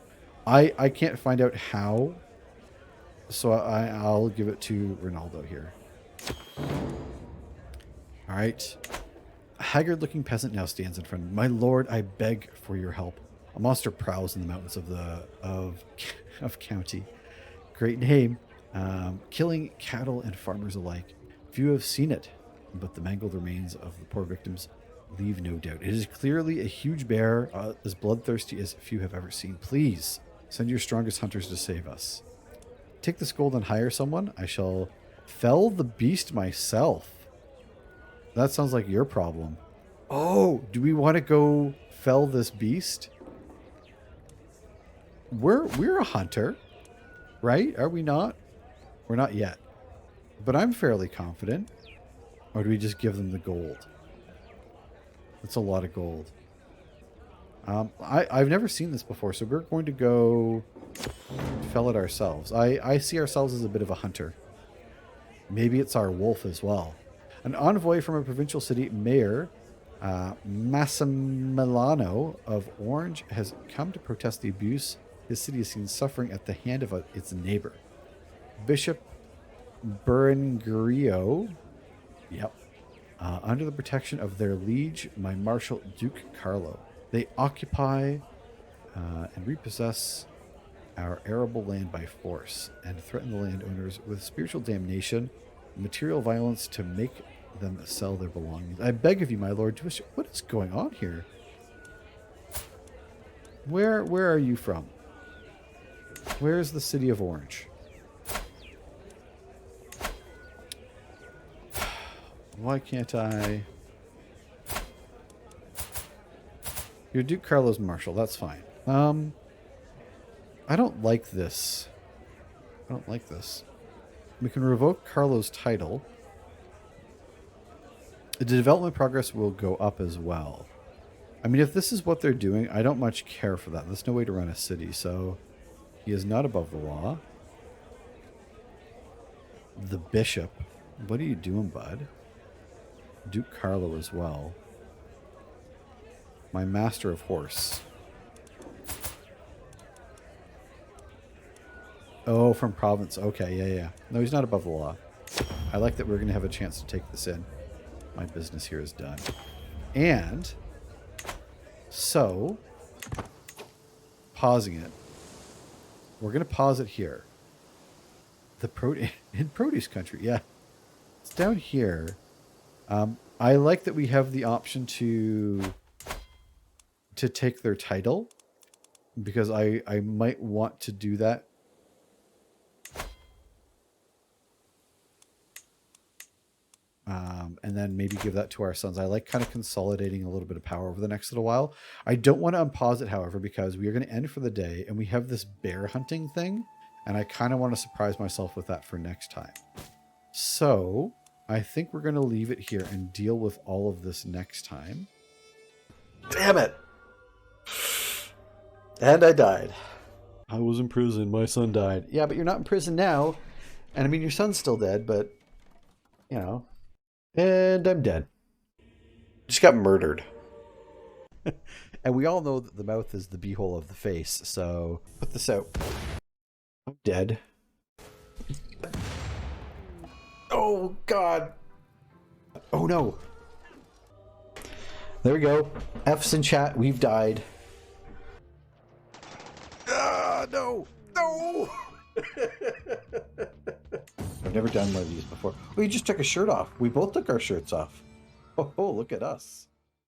I can't find out how. So I'll give it to Ronaldo here. All right. A haggard-looking peasant now stands in front of me. My lord, I beg for your help. A monster prowls in the mountains of county. Great name. Killing cattle and farmers alike. Few have seen it, but the mangled remains of the poor victims leave no doubt. It is clearly a huge bear, as bloodthirsty as few have ever seen. Please, send your strongest hunters to save us. Take this gold and hire someone. I shall fell the beast myself. That sounds like your problem. Oh, do we want to go fell this beast? We're a hunter, right? Are we not? We're not yet. But I'm fairly confident. Or do we just give them the gold? That's a lot of gold. I've never seen this before, so we're going to go fell it ourselves. I see ourselves as a bit of a hunter. Maybe it's our wolf as well. An envoy from a provincial city, Mayor Massimiliano of Orange, has come to protest the abuse his city has seen suffering at the hand of its neighbor. Bishop Berengario, under the protection of their liege, my Marshal Duke Carlo. They occupy and repossess our arable land by force and threaten the landowners with spiritual damnation, material violence to make them sell their belongings. I beg of you, my lord, what is going on here? Where are you from? Where is the city of Orange? Why can't I... You're Duke Carlo's Marshal. That's fine. I don't like this. I don't like this. We can revoke Carlo's title. The development progress will go up as well. I mean, if this is what they're doing, I don't much care for that. There's no way to run a city, so he is not above the law. The bishop. What are you doing, bud? Duke Carlo as well. My master of horse. Oh, from province. Okay, yeah, yeah. No, he's not above the law. I like that we're going to have a chance to take this in. My business here is done. And so, pausing it. We're going to pause it here. In produce country, yeah. It's down here. I like that we have the option to take their title, because I might want to do that. And then maybe give that to our sons. I like kind of consolidating a little bit of power over the next little while. I don't want to unpause it, however, because we are going to end for the day, and we have this bear hunting thing, and I kind of want to surprise myself with that for next time. So I think we're going to leave it here and deal with all of this next time. Damn it! And I died. I was in prison. My son died. Yeah, but you're not in prison now. And I mean, your son's still dead, but, you know. And I'm dead. Just got murdered. And we all know that the mouth is the beehole of the face, so put this out. I'm dead. Oh, God. Oh, no. There we go. F's in chat. We've died. Ah, no. No. I've never done one of these before. We just took a shirt off. We both took our shirts off. Oh, look at us.